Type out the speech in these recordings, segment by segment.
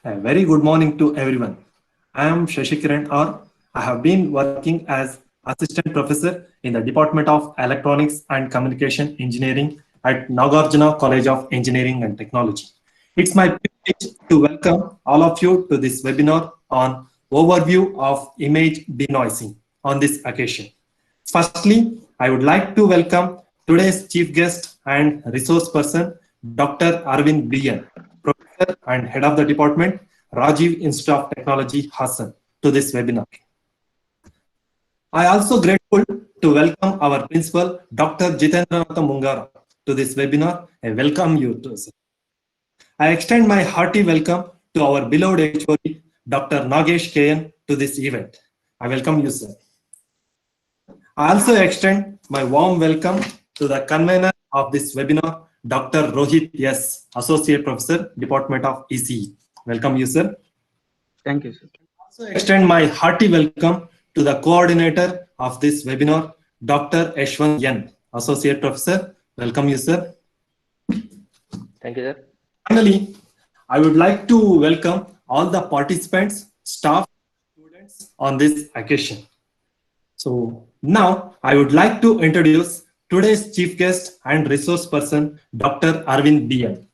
A very good morning to everyone. I am Shashikiran R. I have been working as assistant professor in the Department of Electronics and Communication Engineering at Nagarjuna College of Engineering and Technology. It's my privilege to welcome all of you to this webinar on overview of image denoising on this occasion. Firstly, I would like to welcome today's chief guest and resource person, Dr. Arvind BN, Professor and Head of the Department, Rajiv Institute of Technology, Hassan, to this webinar. I also grateful to welcome our principal, Dr. Jitendra Mungara, to this webinar. I welcome you to sir. I extend my hearty welcome to our beloved HOD, Dr. Nagesh KN, to this event. I welcome you, sir. I also extend my warm welcome to the convener of this webinar, Dr. Rohit S., Associate Professor, Department of ECE. Welcome you, sir. Thank you, sir. I also extend my hearty welcome to the coordinator of this webinar, Dr. Ashwant N., Associate Professor. Welcome you, sir. Thank you, sir. Finally, I would like to welcome all the participants, staff, students on this occasion. So now I would like to introduce today's chief guest and resource person, Dr. Arvind BN.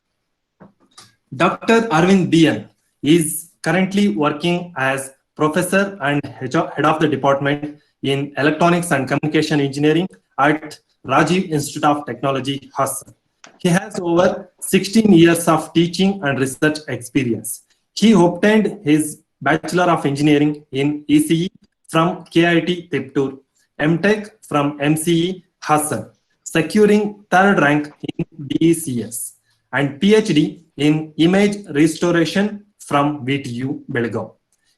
Dr. Arvind BN is currently working as professor and head of the department in Electronics and Communication Engineering at Rajiv Institute of Technology, Hassan. He has over 16 years of teaching and research experience. He obtained his Bachelor of Engineering in ECE from KIT Tiptur, MTech from MCE Hassan, securing third rank in DECS, and PhD in Image Restoration from VTU Belgaum.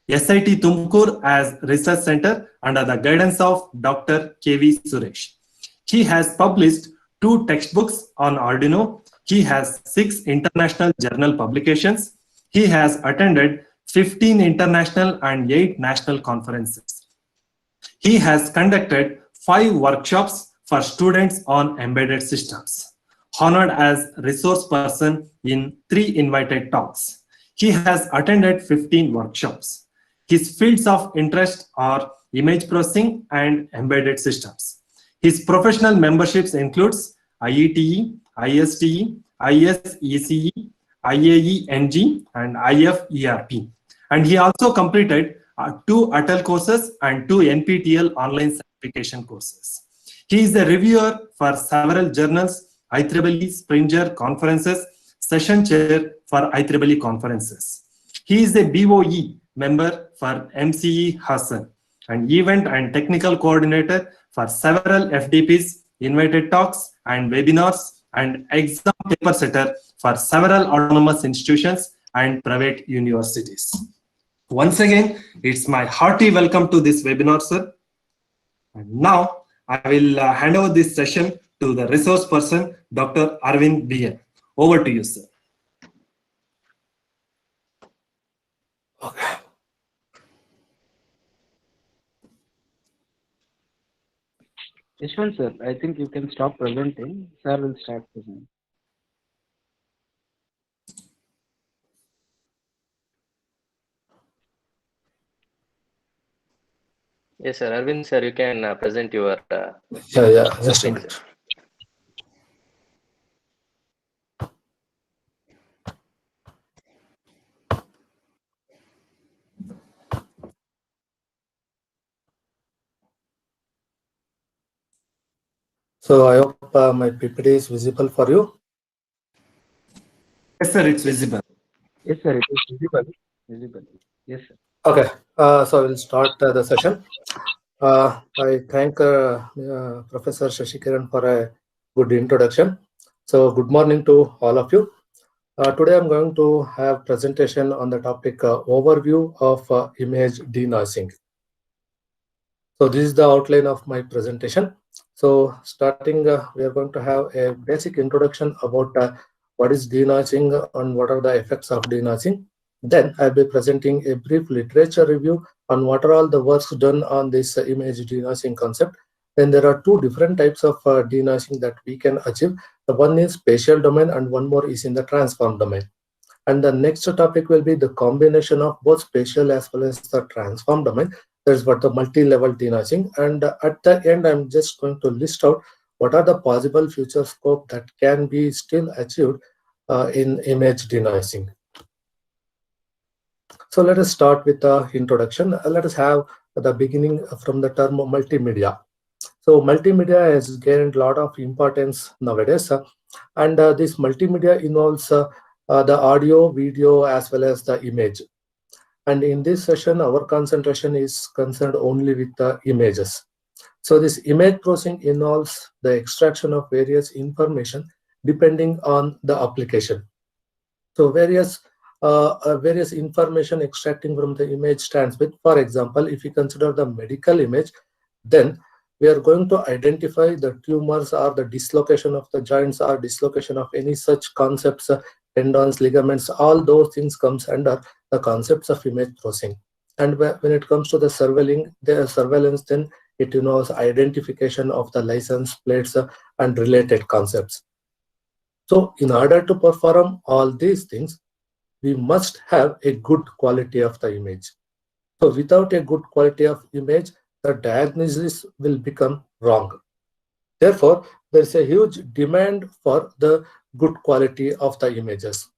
SIT Tumkur as Research Center under the guidance of Dr. KV Suresh. He has published 2 textbooks on Arduino. He has 6 international journal publications. He has attended 15 international and 8 national conferences. He has conducted 5 workshops for students on embedded systems, honored as resource person in 3 invited talks. He has attended 15 workshops. His fields of interest are image processing and embedded systems. His professional memberships includes IETE, ISTE, ISECE, IAE-NG, and IFERP. And he also completed 2 ATAL courses and 2 NPTEL online certification courses. He is a reviewer for several journals, IEEE Springer conferences, session chair for IEEE conferences. He is a BOE member for MCE Hassan, and event and technical coordinator for several FDPs, invited talks and webinars, and exam paper setter for several autonomous institutions and private universities. Once again, it's my hearty welcome to this webinar, sir. And now I will hand over this session to the resource person, Dr. Arvind BN. Over to you, sir. Okay. Yashwant, sir, I think you can stop presenting. Sir will start presenting. Yes, sir. Arvind, sir, you can present your. Yeah, just a minute. So I hope my PPT is visible for you. Yes, sir, it's visible. Yes, sir, it is visible. Yes, sir. Okay, so I will start the session. I thank Professor Shashikiran for a good introduction. So good morning to all of you. Today I'm going to have presentation on the topic overview of image denoising. So this is the outline of my presentation. So starting, we are going to have a basic introduction about what is denoising and what are the effects of denoising. Then I'll be presenting a brief literature review on what are all the works done on this image denoising concept. Then there are 2 different types of denoising that we can achieve. The one is spatial domain and one more is in the transform domain. And the next topic will be the combination of both spatial as well as the transform domain. That is what the multi-level denoising. And at the end, I'm just going to list out what are the possible future scope that can be still achieved in image denoising. So let us start with the introduction. Let us have the beginning from the term multimedia. So multimedia has gained a lot of importance nowadays, and this multimedia involves the audio, video, as well as the image. And in this session, our concentration is concerned only with the images. So this image processing involves the extraction of various information depending on the application. So various information extracting from the image stands with, for example, if you consider the medical image, then we are going to identify the tumors or the dislocation of the joints or dislocation of any such concepts, tendons, ligaments, all those things comes under the concepts of image processing. And when it comes to the surveillance, then it involves identification of the license plates and related concepts. So in order to perform all these things, we must have a good quality of the image. So without a good quality of image, the diagnosis will become wrong. Therefore, there is a huge demand for the good quality of the images.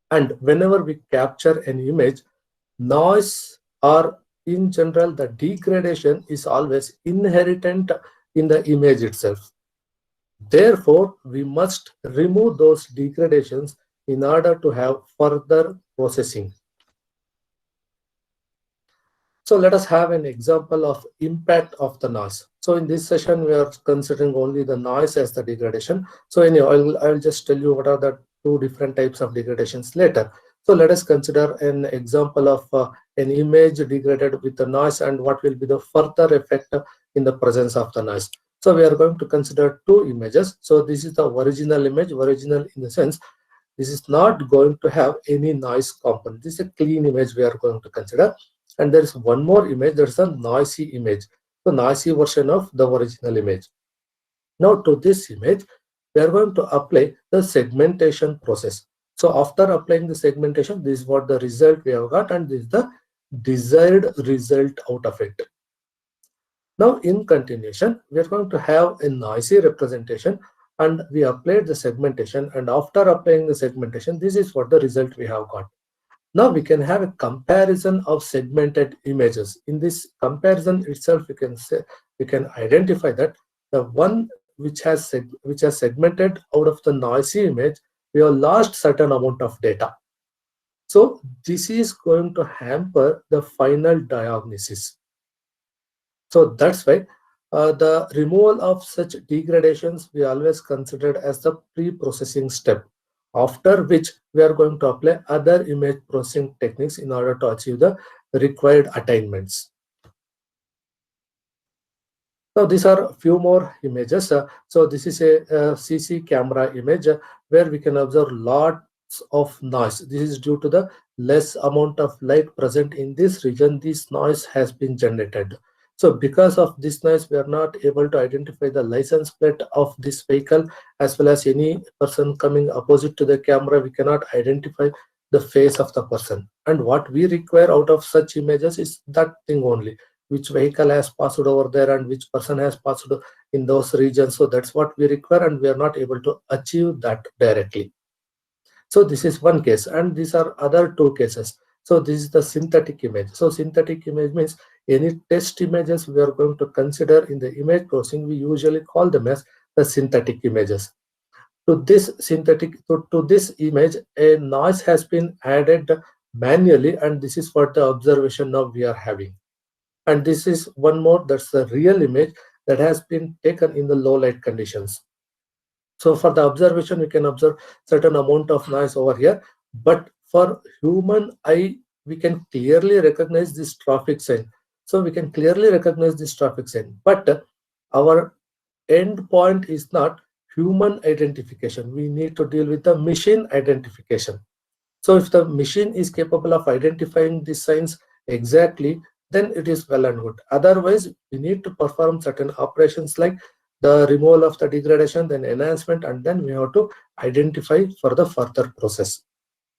And whenever we capture an image, noise or in general, the degradation is always inherent in the image itself. Therefore, we must remove those degradations in order to have further processing. So let us have an example of impact of the noise. So in this session, we are considering only the noise as the degradation. So anyway, I'll just tell you what are the two different types of degradations later. So let us consider an example of an image degraded with the noise and what will be the further effect in the presence of the noise. So we are going to consider two images. So this is the original image, original in the sense this is not going to have any noise component. This is a clean image we are going to consider. And there is one more image, there's a noisy image, the noisy version of the original image. Now to this image, we are going to apply the segmentation process. So after applying the segmentation, this is what the result we have got, and this is the desired result out of it. Now in continuation, we are going to have a noisy representation, and we applied the segmentation, and after applying the segmentation, this is what the result we have got. Now we can have a comparison of segmented images. In this comparison itself, we can identify that the one which has segmented out of the noisy image, we have lost certain amount of data. So this is going to hamper the final diagnosis. So that's why the removal of such degradations we always considered as the pre-processing step, after which we are going to apply other image processing techniques in order to achieve the required attainments. So these are a few more images. So this is a CC camera image where we can observe lots of noise. This is due to the less amount of light present in this region. This noise has been generated. So because of this noise, we are not able to identify the license plate of this vehicle, as well as any person coming opposite to the camera. We cannot identify the face of the person. And what we require out of such images is that thing only, which vehicle has passed over there and which person has passed in those regions. So that's what we require, and we are not able to achieve that directly. So this is one case, and these are other two cases. So this is the synthetic image. So synthetic image means any test images we are going to consider in the image processing, we usually call them as the synthetic images. To this image, a noise has been added manually, and this is what the observation now we are having. And this is one more, that's the real image that has been taken in the low light conditions. So for the observation, we can observe certain amount of noise over here, but for human eye, we can clearly recognize this traffic sign. So we can clearly recognize this traffic sign, but our end point is not human identification. We need to deal with the machine identification. So if the machine is capable of identifying these signs exactly, then it is well and good. Otherwise, we need to perform certain operations like the removal of the degradation, then enhancement, and then we have to identify for the further process.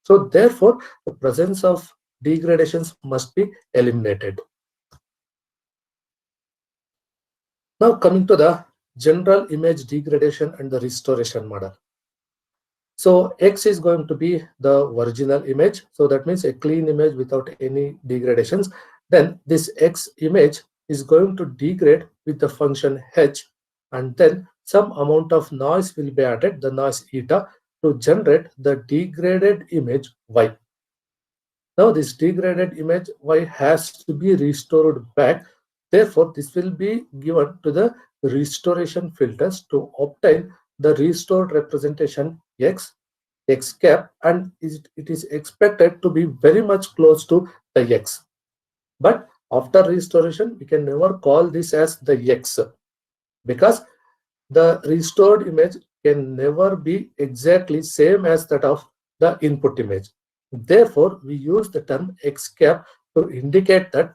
So therefore, the presence of degradations must be eliminated. Now coming to the general image degradation and the restoration model. So X is going to be the original image. So that means a clean image without any degradations. Then this X image is going to degrade with the function H, and then some amount of noise will be added, the noise eta, to generate the degraded image Y. Now this degraded image Y has to be restored back. Therefore, this will be given to the restoration filters to obtain the restored representation X, X cap, and it is expected to be very much close to the X. But after restoration, we can never call this as the X, because the restored image can never be exactly same as that of the input image. Therefore, we use the term X cap to indicate that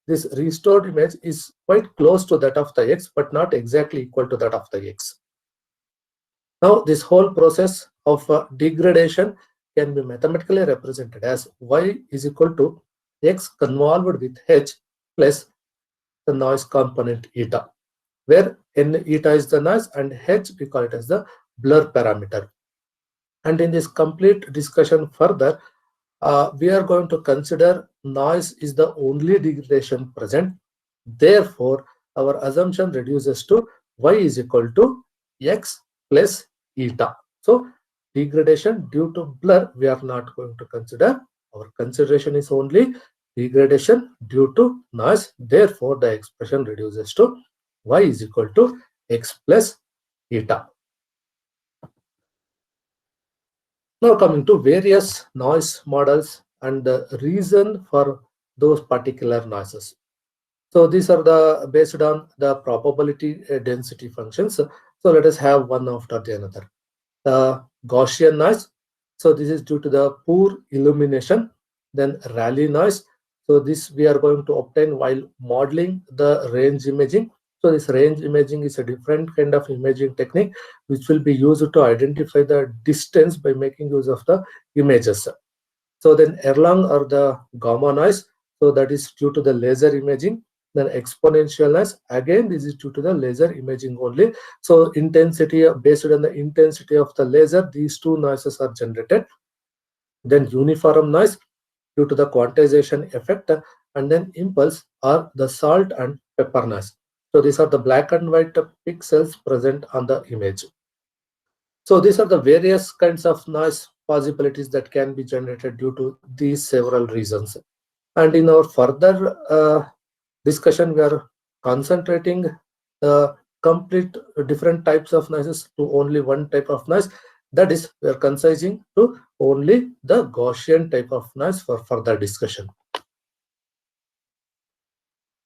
this restored image is quite close to that of the X, but not exactly equal to that of the X. Now, this whole process of degradation can be mathematically represented as Y is equal to X convolved with H plus the noise component eta, where N eta is the noise and H we call it as the blur parameter. And in this complete discussion further, we are going to consider noise is the only degradation present. Therefore, our assumption reduces to Y is equal to X plus eta. So degradation due to blur we are not going to consider. Our consideration is only degradation due to noise. Therefore, the expression reduces to Y is equal to X plus eta. Now coming to various noise models and the reason for those particular noises. So these are based on the probability density functions. So let us have one after the another. The Gaussian noise. So this is due to the poor illumination. Then Rayleigh noise. So this we are going to obtain while modeling the range imaging. So this range imaging is a different kind of imaging technique which will be used to identify the distance by making use of the images. So then Erlang or the gamma noise. So that is due to the laser imaging. Then exponential noise, again this is due to the laser imaging only. So intensity, based on the intensity of the laser, these two noises are generated. Then uniform noise due to the quantization effect, and then impulse or the salt and pepper noise. So these are the black and white pixels present on the image. So these are the various kinds of noise possibilities that can be generated due to these several reasons. And in our further discussion, we are concentrating the complete different types of noises to only one type of noise. That is, we are concising to only the Gaussian type of noise for further discussion.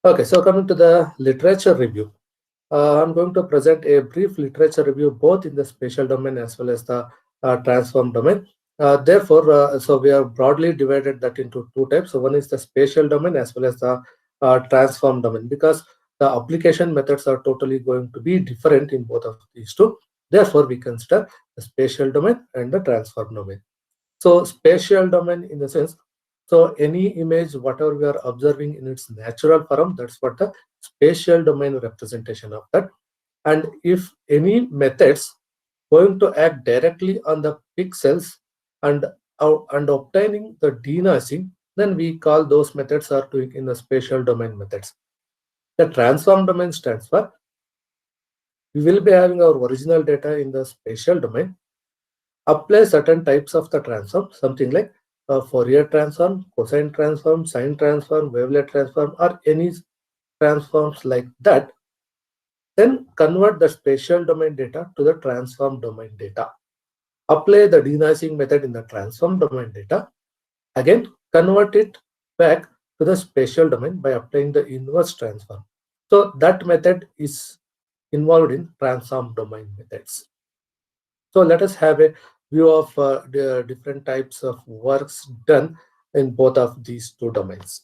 Okay, so coming to the literature review, I'm going to present a brief literature review both in the spatial domain as well as the transform domain. Therefore, so we are broadly divided that into two types. So one is the spatial domain as well as the transform domain, because the application methods are totally going to be different in both of these two. Therefore, we consider the spatial domain and the transform domain. So spatial domain in the sense, so any image, whatever we are observing in its natural form, that's what the spatial domain representation of that. And if any methods going to act directly on the pixels and obtaining the denoising, then we call those methods are doing in the spatial domain methods. The transform domain stands for, we will be having our original data in the spatial domain, apply certain types of the transform, something like Fourier transform, cosine transform, sine transform, wavelet transform, or any transforms like that. Then convert the spatial domain data to the transform domain data. Apply the denoising method in the transform domain data. Again, convert it back to the spatial domain by applying the inverse transform. So that method is involved in transform domain methods. So let us have a view of the different types of works done in both of these two domains.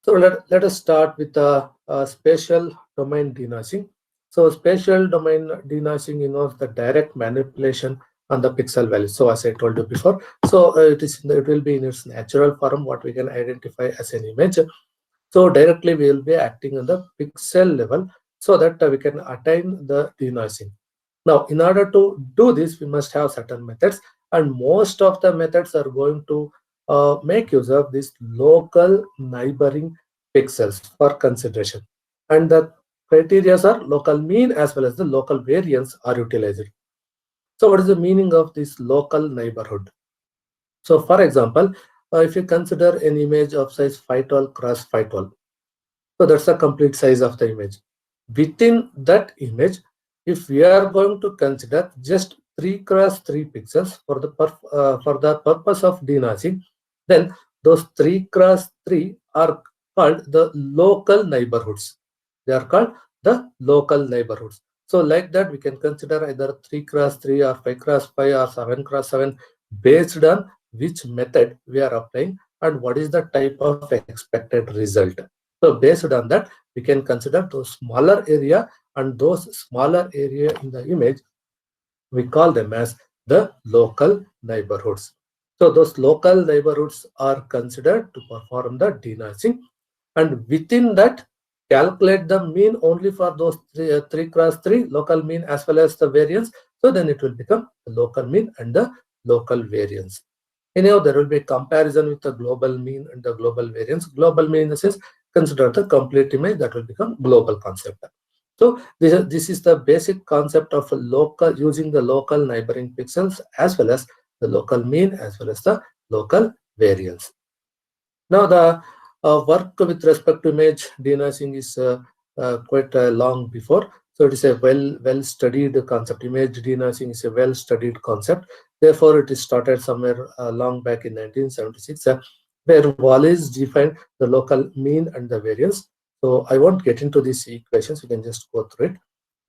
So let us start with the spatial domain denoising. So spatial domain denoising involves the direct manipulation on the pixel value. So as I told you before, so it will be in its natural form, what we can identify as an image. So directly we will be acting on the pixel level so that we can attain the denoising. Now, in order to do this, we must have certain methods, and most of the methods are going to make use of these local neighboring pixels for consideration. And the criteria are local mean as well as the local variance are utilized. So what is the meaning of this local neighborhood? So for example, if you consider an image of size 512 cross 512, so that's the complete size of the image. Within that image, if we are going to consider just 3 cross 3 pixels for the purpose of denoising, then those 3 cross 3 are called the local neighborhoods. They are called the local neighborhoods. So like that, we can consider either 3 cross 3 or 5 cross 5 or 7 cross 7 based on which method we are applying and what is the type of expected result. So based on that, we can consider those smaller area, and those smaller area in the image, we call them as the local neighborhoods. So those local neighborhoods are considered to perform the denoising, and within that, calculate the mean only for those 3 cross 3 local mean as well as the variance. So then it will become the local mean and the local variance. Anyhow, there will be a comparison with the global mean and the global variance. Global mean in the sense, consider the complete image, that will become global concept. So this is the basic concept of using the local neighboring pixels as well as the local mean as well as the local variance. Now the work with respect to image denoising is quite long before. So it is a well studied concept. Image denoising is a well studied concept. Therefore, it is started somewhere long back in 1976, where Wallace defined the local mean and the variance. So I won't get into these equations. You can just go through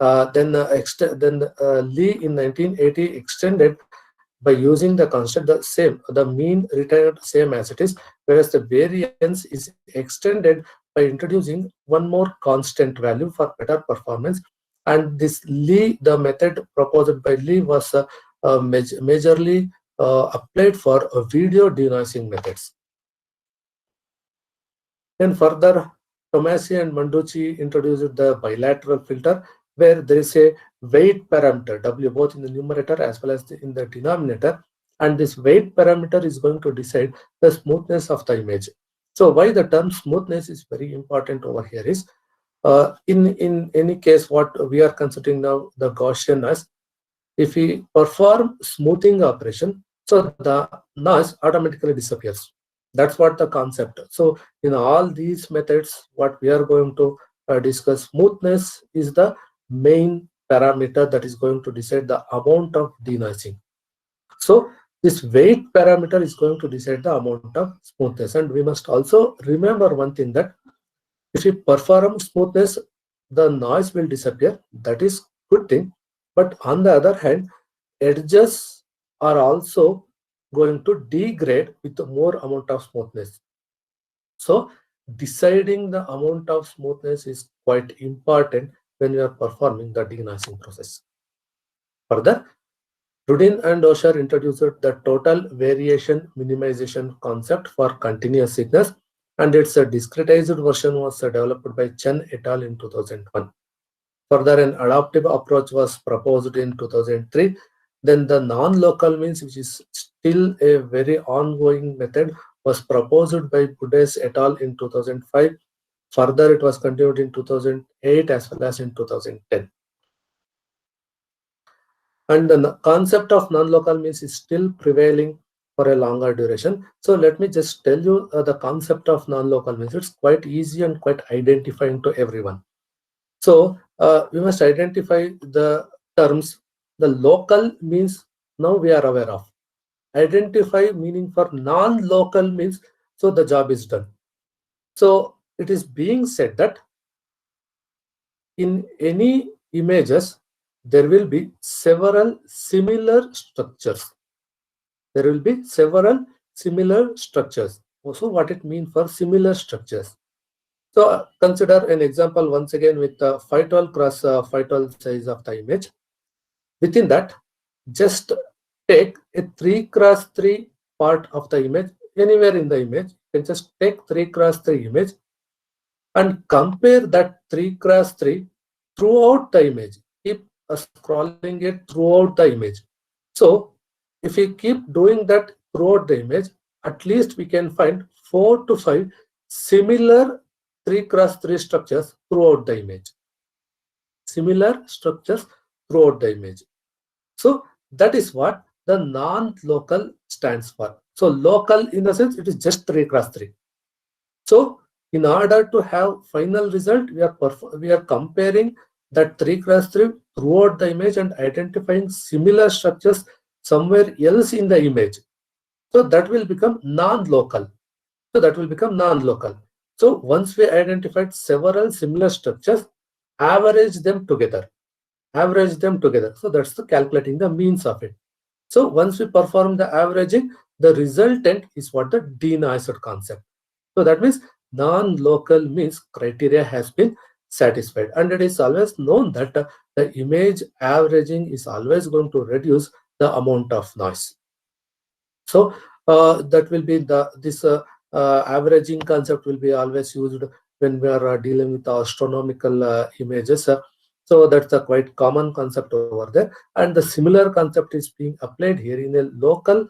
it. Then Lee in 1980 extended by using the constant the mean retained same as it is, whereas the variance is extended by introducing one more constant value for better performance. And this Lee, the method proposed by Lee, was majorly applied for video denoising methods. Then further, Tomasi and Manducci introduced the bilateral filter, where there is a weight parameter W both in the numerator as well as in the denominator, and this weight parameter is going to decide the smoothness of the image. So why the term smoothness is very important over here is, in any case, what we are considering now the Gaussian noise, if we perform smoothing operation, so the noise automatically disappears. That's what the concept. So in all these methods, what we are going to discuss, smoothness is the main parameter that is going to decide the amount of denoising. So this weight parameter is going to decide the amount of smoothness. And we must also remember one thing, that if we perform smoothness, the noise will disappear. That is good thing. But on the other hand, edges are also going to degrade with more amount of smoothness. So deciding the amount of smoothness is quite important when you are performing the denoising process. Further, Rudin and Osher introduced the total variation minimization concept for continuous signals, and its discretized version was developed by Chen et al. In 2001. Further, an adaptive approach was proposed in 2003. Then the non-local means, which is still a very ongoing method, was proposed by Buddes et al. In 2005. Further, it was continued in 2008 as well as in 2010. And the concept of non-local means is still prevailing for a longer duration. So let me just tell you the concept of non-local means. It's quite easy and quite identifying to everyone. So we must identify the terms. The local means now we are aware of. Identify meaning for non-local means, so the job is done. So it is being said that in any images, there will be several similar structures. There will be several similar structures. Also, what it means for similar structures. So consider an example once again with the 512 cross 512 size of the image. Within that, just take a 3x3 part of the image anywhere in the image. You can just take 3x3 image and compare that 3x3 throughout the image. Keep scrolling it throughout the image. So if we keep doing that throughout the image, at least we can find 4 to 5 similar 3x3 structures throughout the image. Similar structures throughout the image. So that is what the non-local stands for. So local, in the sense, it is just 3x3. So in order to have final result, we are comparing that 3x3 throughout the image and identifying similar structures somewhere else in the image. So that will become non-local. So once we identified several similar structures, average them together. So that's the calculating the means of it. So once we perform the averaging, the resultant is what the denoised concept. So that means non-local means criteria has been satisfied, and it is always known that the image averaging is always going to reduce the amount of noise. So that will be this averaging concept will be always used when we are dealing with astronomical images. So that's a quite common concept over there, and the similar concept is being applied here in a local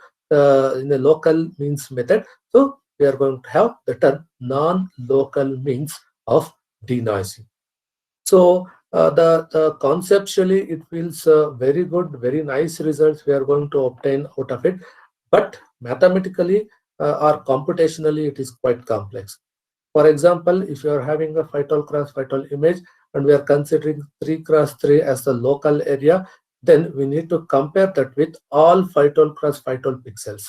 means method. So we are going to have the term non-local means of denoising. So the conceptually it feels very good, very nice results we are going to obtain out of it, but mathematically or computationally it is quite complex. For example, if you are having a phytol cross phytol image and we are considering 3x3 as the local area, then we need to compare that with all phytol cross phytol pixels.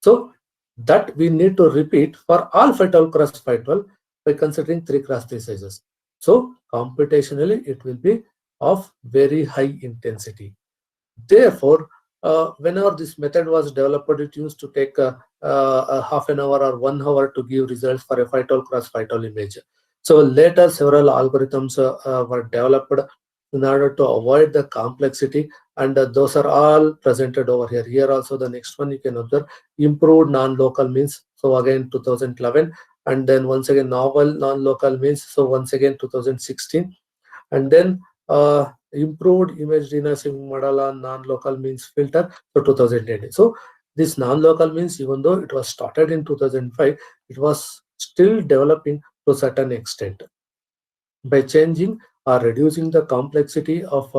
So that we need to repeat for all phytol cross phytol by considering 3x3 sizes. So computationally it will be of very high intensity. Therefore, whenever this method was developed, it used to take a half an hour or 1 hour to give results for a phytol cross phytol image. So later several algorithms were developed in order to avoid the complexity, and those are all presented over here. Here also the next one you can observe, improved non-local means. So again 2011, and then once again novel non-local means. So once again 2016, and then improved image denoising model on non-local means filter for 2010. So this non-local means, even though it was started in 2005, it was still developing to a certain extent. By changing or reducing the complexity of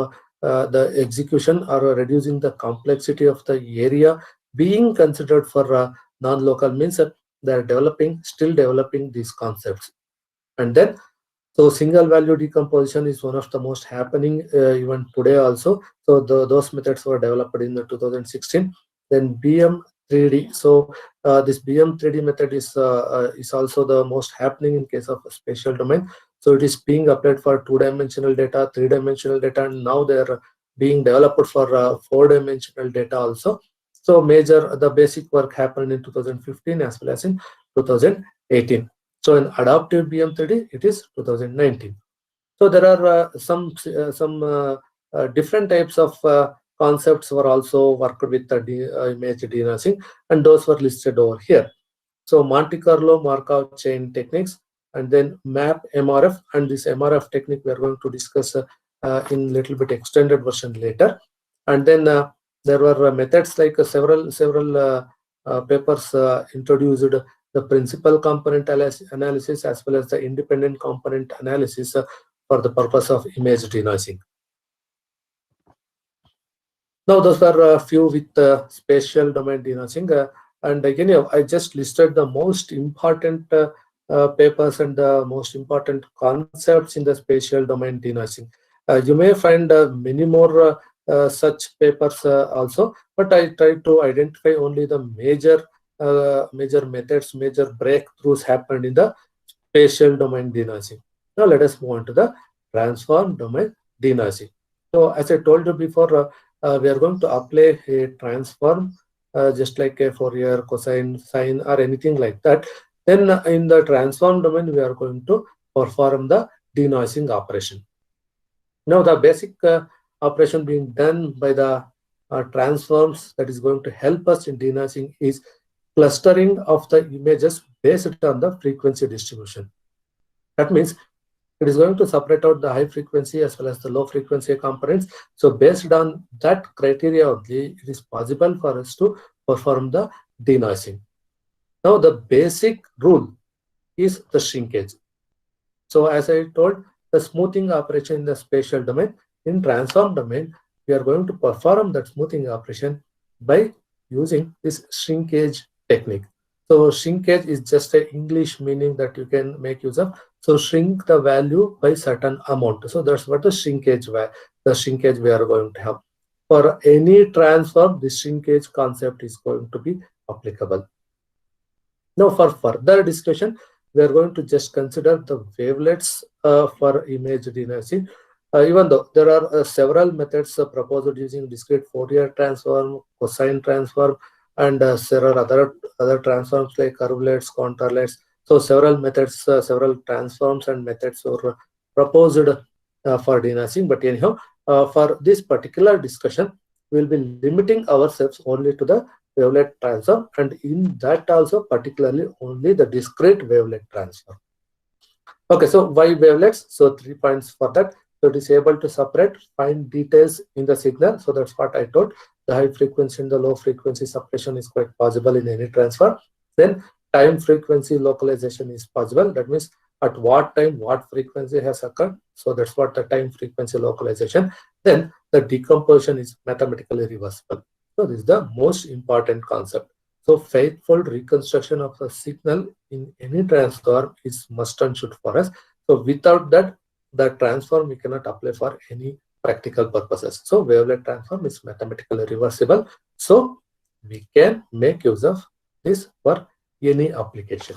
the execution, or reducing the complexity of the area being considered for non-local means, they are still developing these concepts. And then so single value decomposition is one of the most happening even today also. So those methods were developed in 2016. Then BM3D. So this BM3D method is also the most happening in case of a spatial domain. So it is being applied for 2-dimensional data, 3-dimensional data, and now they are being developed for 4-dimensional data also. So the basic work happened in 2015 as well as in 2018. So in adaptive BM3D, it is 2019. So there are some different types of concepts were also worked with the image denoising, and those were listed over here. So Monte Carlo Markov chain techniques, and then MAP MRF, and this MRF technique we are going to discuss in little bit extended version later. And then there were methods like several papers introduced the principal component analysis as well as the independent component analysis for the purpose of image denoising. Now those are a few with spatial domain denoising, and again I just listed the most important papers and the most important concepts in the spatial domain denoising. You may find many more such papers also, but I try to identify only the major methods, major breakthroughs happened in the spatial domain denoising. Now let us move on to the transform domain denoising. So as I told you before, we are going to apply a transform just like a Fourier, cosine, sine, or anything like that. Then in the transform domain, we are going to perform the denoising operation. Now the basic operation being done by the transforms that is going to help us in denoising is clustering of the images based on the frequency distribution. That means it is going to separate out the high frequency as well as the low frequency components. So based on that criteria only, it is possible for us to perform the denoising. Now the basic rule is the shrinkage. So as I told, the smoothing operation in the spatial domain, in transform domain, we are going to perform that smoothing operation by using this shrinkage technique. So shrinkage is just an English meaning that you can make use of. So shrink the value by certain amount. So that's what the shrinkage we are going to have. For any transform, the shrinkage concept is going to be applicable. Now for further discussion, we are going to just consider the wavelets for image denoising. Even though there are several methods proposed using discrete Fourier transform, cosine transform, and there are other transforms like curvelets, contourlets. So several methods, several transforms and methods were proposed for denoising. But anyhow, for this particular discussion, we will be limiting ourselves only to the wavelet transform, and in that also particularly only the discrete wavelet transform. Okay, so why wavelets? So 3 points for that. So it is able to separate fine details in the signal. So that's what I told. The high frequency and the low frequency separation is quite possible in any transform. Then time frequency localization is possible. That means at what time, what frequency has occurred. So that's what the time frequency localization. Then the decomposition is mathematically reversible. So this is the most important concept. So faithful reconstruction of a signal in any transform is must and should for us. So without that, the transform we cannot apply for any practical purposes. So wavelet transform is mathematically reversible. So we can make use of this for any application.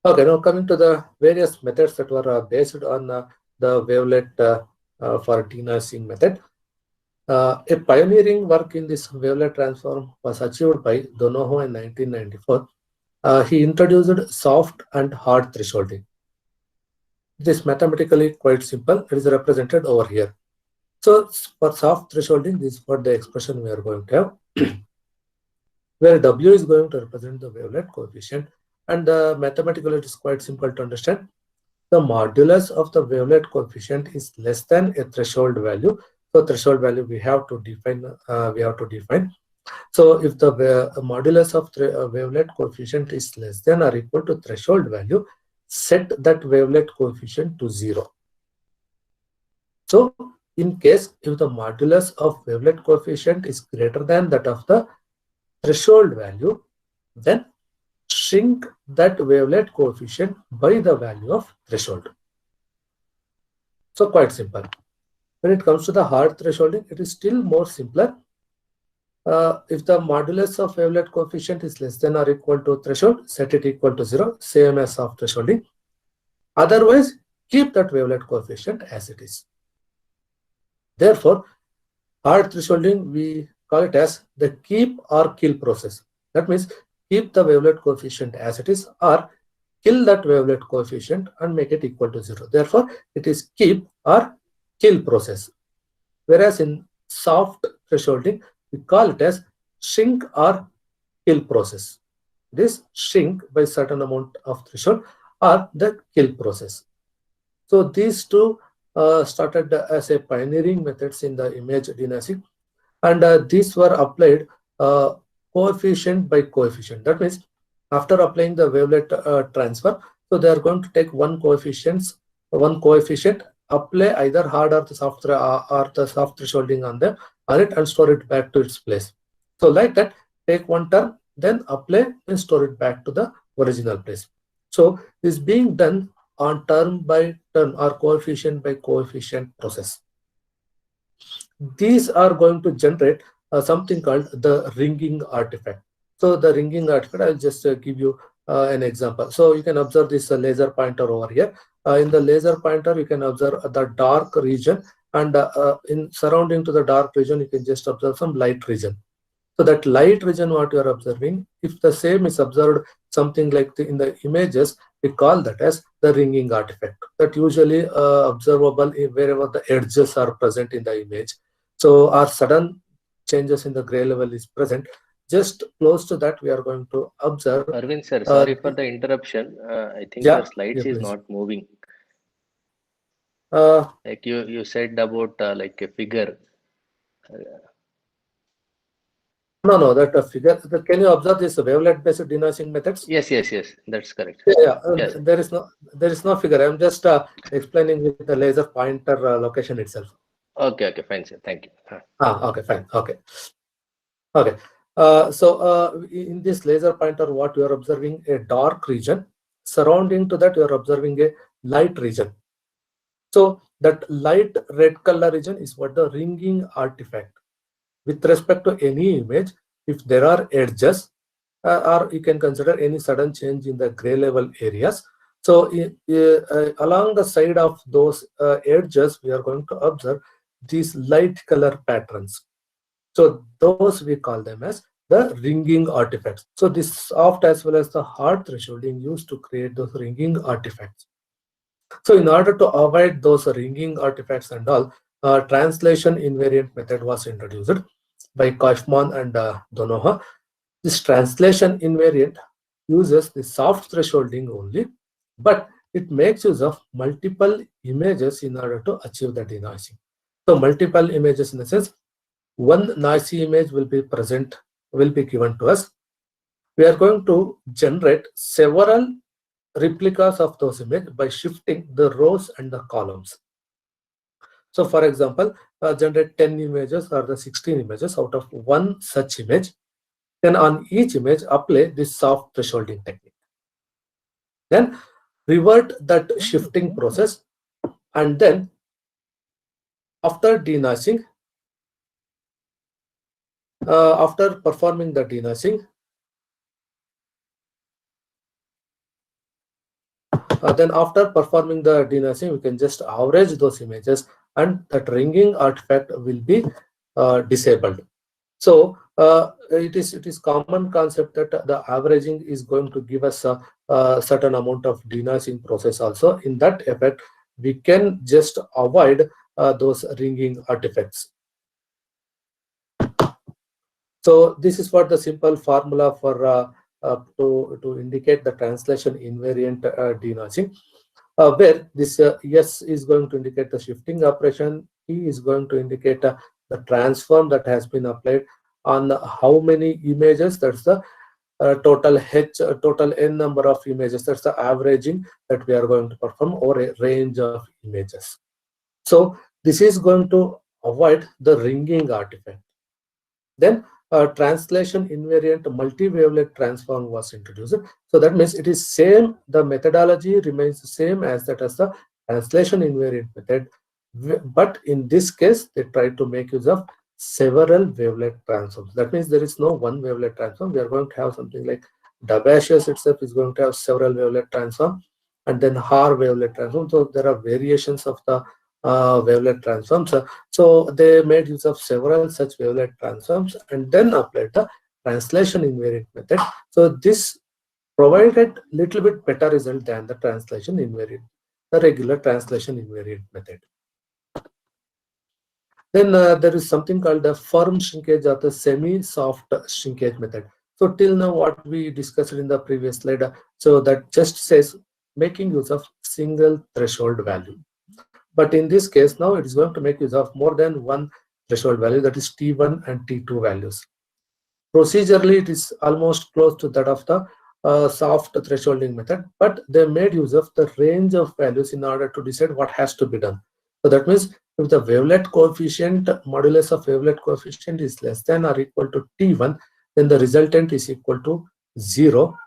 Okay, now coming to the various methods that were based on the wavelet for denoising method. A pioneering work in this wavelet transform was achieved by Donoho in 1994. He introduced soft and hard thresholding. It is mathematically quite simple. It is represented over here. So for soft thresholding, this is what the expression we are going to have, where W is going to represent the wavelet coefficient. And mathematically, it is quite simple to understand. The modulus of the wavelet coefficient is less than a threshold value. So threshold value we have to define. So if the modulus of wavelet coefficient is less than or equal to threshold value, set that wavelet coefficient to 0. So in case if the modulus of wavelet coefficient is greater than that of the threshold value, then shrink that wavelet coefficient by the value of threshold. So quite simple. When it comes to the hard thresholding, it is still more simpler. If the modulus of wavelet coefficient is less than or equal to threshold, set it equal to 0, same as soft thresholding. Otherwise, keep that wavelet coefficient as it is. Therefore, hard thresholding, we call it as the keep or kill process. That means keep the wavelet coefficient as it is or kill that wavelet coefficient and make it equal to 0. Therefore, it is keep or kill process. Whereas in soft thresholding, we call it as shrink or kill process. It is shrink by certain amount of threshold or the kill process. So these two started as a pioneering methods in the image denoising, and these were applied coefficient by coefficient. That means after applying the wavelet transfer, so they are going to take one coefficient, apply either hard or the soft thresholding on it and store it back to its place. So like that, take one term, then apply and store it back to the original place. So this is being done on term by term or coefficient by coefficient process. These are going to generate something called the ringing artifact. So the ringing artifact, I'll just give you an example. So you can observe this laser pointer over here. In the laser pointer, you can observe the dark region, and in surrounding to the dark region, you can just observe some light region. So that light region, what you are observing, if the same is observed something like in the images, we call that as the ringing artifact. That usually observable wherever the edges are present in the image. So our sudden changes in the gray level is present. Just close to that, we are going to observe. Arvind sir, sorry for the interruption. I think Yeah, your slides yeah, is please. not moving. Uh, Like you said about like a figure. no, that figure. Can you observe this wavelet-based denoising methods? Yes, that's correct. Yeah, Yes. there is no figure. I'm just explaining with the laser pointer location itself. Okay, fine, sir. Thank you. Okay, fine. Okay. In this laser pointer, what you are observing a dark region. Surrounding to that, you are observing a light region. So that light red color region is what the ringing artifact. With respect to any image, if there are edges, or you can consider any sudden change in the gray level areas. So along the side of those edges, we are going to observe these light color patterns. So those we call them as the ringing artifacts. So this soft as well as the hard thresholding used to create those ringing artifacts. So in order to avoid those ringing artifacts and all, translation invariant method was introduced by Kaufman and Donohue. This translation invariant uses the soft thresholding only, but it makes use of multiple images in order to achieve the denoising. So multiple images in the sense, one noisy image will be given to us. We are going to generate several replicas of those images by shifting the rows and the columns. So for example, generate 10 images or the 16 images out of one such image. Then on each image, apply this soft thresholding technique. Then revert that shifting process, and then after denoising, after performing the denoising, we can just average those images, and that ringing artifact will be disabled. So it is common concept that the averaging is going to give us a certain amount of denoising process also. In that effect, we can just avoid those ringing artifacts. So this is what the simple formula for to indicate the translation invariant denoising, where this S is going to indicate the shifting operation, E is going to indicate the transform that has been applied on how many images, that's the total n number of images, that's the averaging that we are going to perform over a range of images. So this is going to avoid the ringing artifact. Then translation invariant multi-wavelet transform was introduced. So that means it is same, the methodology remains the same as that as the translation invariant method, but in this case they try to make use of several wavelet transforms. That means there is no one wavelet transform. We are going to have something like Debashius itself is going to have several wavelet transform, and then Haar wavelet transform. So there are variations of the wavelet transforms. So they made use of several such wavelet transforms and then applied the translation invariant method. So this provided little bit better result than the translation invariant, the regular translation invariant method. Then there is something called the firm shrinkage or the semi-soft shrinkage method. So till now what we discussed in the previous slide, so that just says making use of single threshold value. But in this case now it is going to make use of more than one threshold value, that is T1 and T2 values. Procedurally it is almost close to that of the soft thresholding method, but they made use of the range of values in order to decide what has to be done. So that means if the wavelet coefficient, modulus of wavelet coefficient is less than or equal to T1, then the resultant is equal to 0.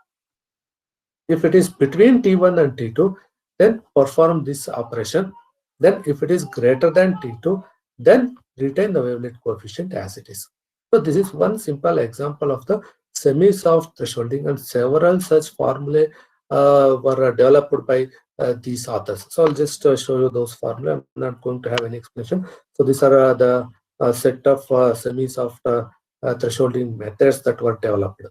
If it is between T1 and T2, then perform this operation. Then if it is greater than T2, then retain the wavelet coefficient as it is. So this is one simple example of the semi-soft thresholding, and several such formulae were developed by these authors. So I'll just show you those formulae. I'm not going to have any explanation. So these are the set of semi-soft thresholding methods that were developed.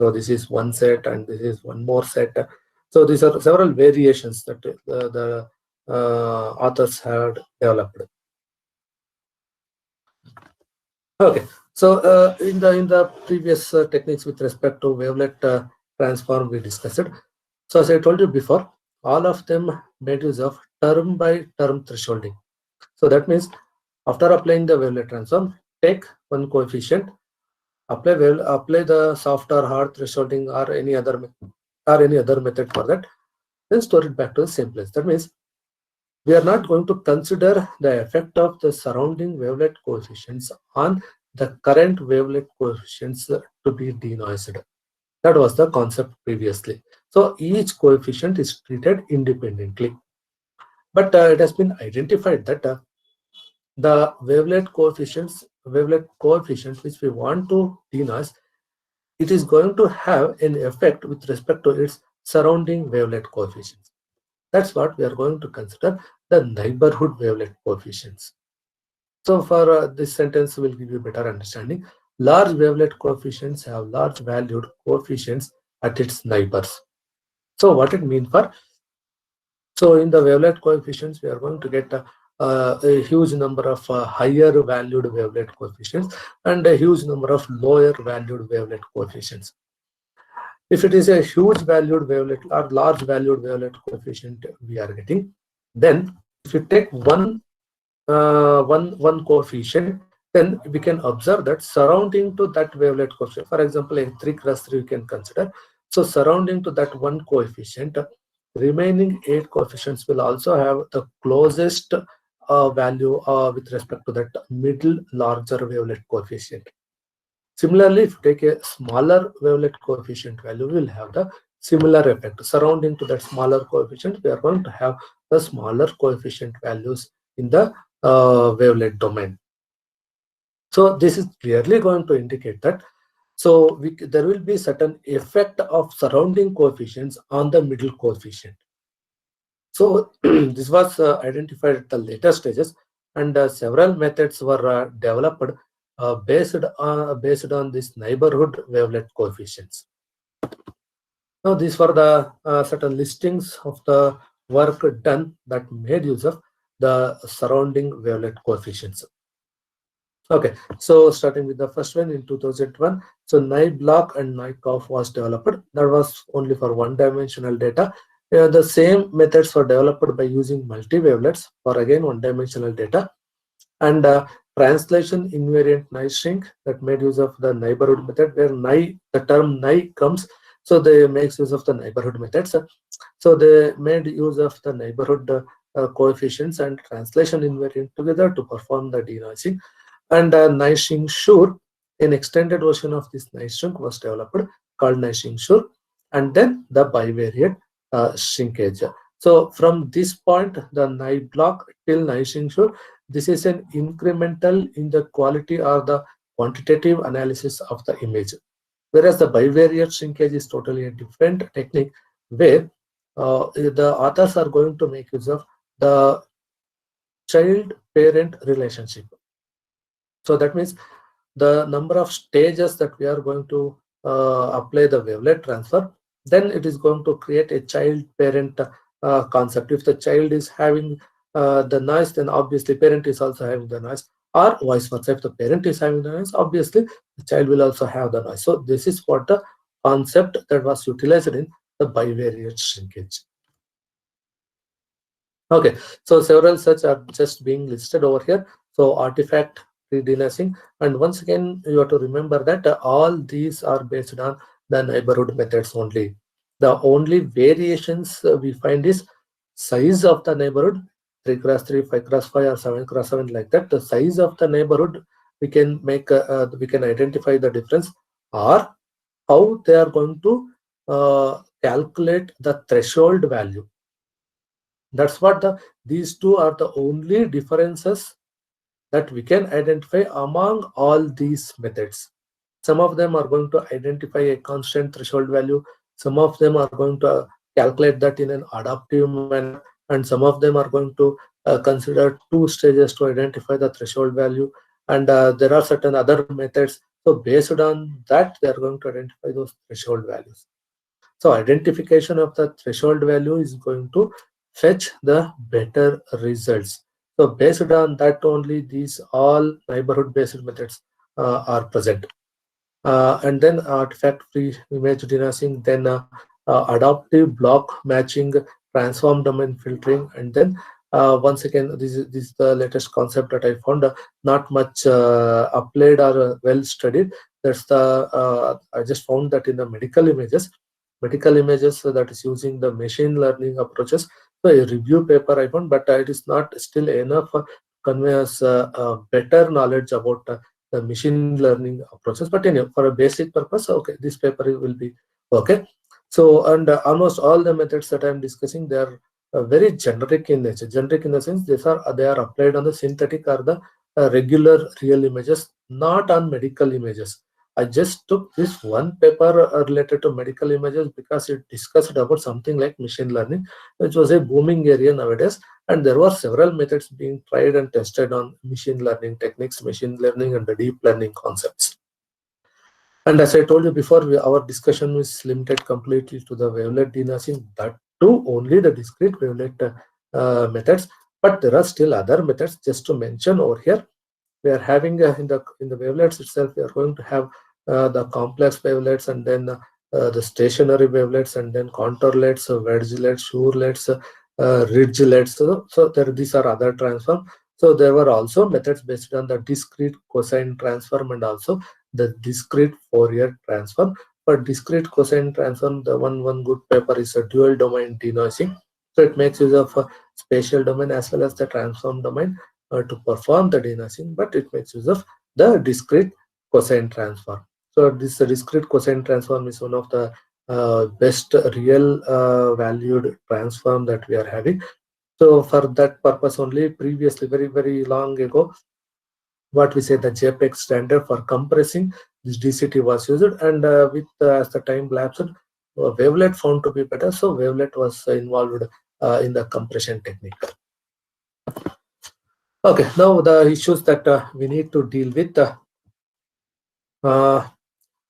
So this is one set and this is one more set. So these are several variations that the authors had developed. Okay, so in the previous techniques with respect to wavelet transform we discussed. So as I told you before, all of them made use of term by term thresholding. So that means after applying the wavelet transform, take one coefficient, apply the soft or hard thresholding or any other method for that, then store it back to the same place. That means we are not going to consider the effect of the surrounding wavelet coefficients on the current wavelet coefficients to be denoised. That was the concept previously. So each coefficient is treated independently. But it has been identified that the wavelet coefficient which we want to denoise, it is going to have an effect with respect to its surrounding wavelet coefficients. That's what we are going to consider the neighborhood wavelet coefficients. So for this sentence will give you better understanding. Large wavelet coefficients have large valued coefficients at its neighbors. So what it means for? So in the wavelet coefficients, we are going to get a huge number of higher valued wavelet coefficients and a huge number of lower valued wavelet coefficients. If it is a huge valued wavelet or large valued wavelet coefficient we are getting, then if you take one coefficient, then we can observe that surrounding to that wavelet coefficient, for example, in 3x3 we can consider. So surrounding to that one coefficient, remaining 8 coefficients will also have the closest value with respect to that middle larger wavelet coefficient. Similarly, if you take a smaller wavelet coefficient value, we will have the similar effect. Surrounding to that smaller coefficient, we are going to have the smaller coefficient values in the wavelet domain. So this is clearly going to indicate that there will be certain effect of surrounding coefficients on the middle coefficient. So this was identified at the later stages, and several methods were developed based on this neighborhood wavelet coefficients. Now these were the certain listings of the work done that made use of the surrounding wavelet coefficients. Okay, so starting with the first one in 2001, so NIBLOCK and NICOF was developed. That was only for one-dimensional data. The same methods were developed by using multi-wavelets for again one-dimensional data, and translation invariant Nye shrink that made use of the neighborhood method, where the term Nye comes, so they make use of the neighborhood methods. So they made use of the neighborhood coefficients and translation invariant together to perform the denoising. And Nye-Shrink Sure, an extended version of this Nye-Shrink was developed called Nye-Shrink Sure, and then the bivariate shrinkage. So from this point, the NIBLOCK till Nye-Shrink Sure, this is an incremental in the quality or the quantitative analysis of the image. Whereas the bivariate shrinkage is totally a different technique where the authors are going to make use of the child-parent relationship. So that means the number of stages that we are going to apply the wavelet transfer, then it is going to create a child-parent concept. If the child is having the noise, then obviously parent is also having the noise, or vice versa. If the parent is having the noise, obviously the child will also have the noise. So this is what the concept that was utilized in the bivariate shrinkage. Okay, so several such are just being listed over here. So artifact denoising, and once again you have to remember that all these are based on the neighborhood methods only. The only variations we find is size of the neighborhood, 3x3, 5x5, or 7x7, like that. The size of the neighborhood we can make we can identify the difference, or how they are going to calculate the threshold value. That's what these two are the only differences that we can identify among all these methods. Some of them are going to identify a constant threshold value. Some of them are going to calculate that in an adaptive manner, and some of them are going to consider 2 stages to identify the threshold value. And there are certain other methods. So based on that, they are going to identify those threshold values. So identification of the threshold value is going to fetch the better results. So based on that only, these all neighborhood based methods are present. And then artifact-free image denoising, then adaptive block matching, transform domain filtering, and then once again, this is the latest concept that I found, not much applied or well studied. That's the I just found that in the medical images that is using the machine learning approaches. So a review paper I found, but it is not still enough convey us better knowledge about the machine learning approaches. But anyway, for a basic purpose, okay, this paper will be okay. So, and almost all the methods that I am discussing, they are very generic in nature. Generic in the sense they are applied on the synthetic or the regular real images, not on medical images. I just took this one paper related to medical images because it discussed about something like machine learning, which was a booming area nowadays. And there were several methods being tried and tested on machine learning techniques, machine learning and the deep learning concepts. And as I told you before, our discussion was limited completely to the wavelet denoising, that too only the discrete wavelet methods. But there are still other methods just to mention over here. We are having in the wavelets itself, we are going to have the complex wavelets, and then the stationary wavelets, and then contourlets, wedgelets, surelets, ridgelets. So these are other transform. So there were also methods based on the discrete cosine transform and also the discrete Fourier transform. For discrete cosine transform, the one good paper is a dual domain denoising. So it makes use of a spatial domain as well as the transform domain to perform the denoising, but it makes use of the discrete cosine transform. So this discrete cosine transform is one of the best real valued transform that we are having. So for that purpose only, previously, very long ago, what we say the JPEG standard for compressing this DCT was used, and with as the time lapsed, wavelet found to be better, so wavelet was involved in the compression technique. Okay, now the issues that we need to deal with,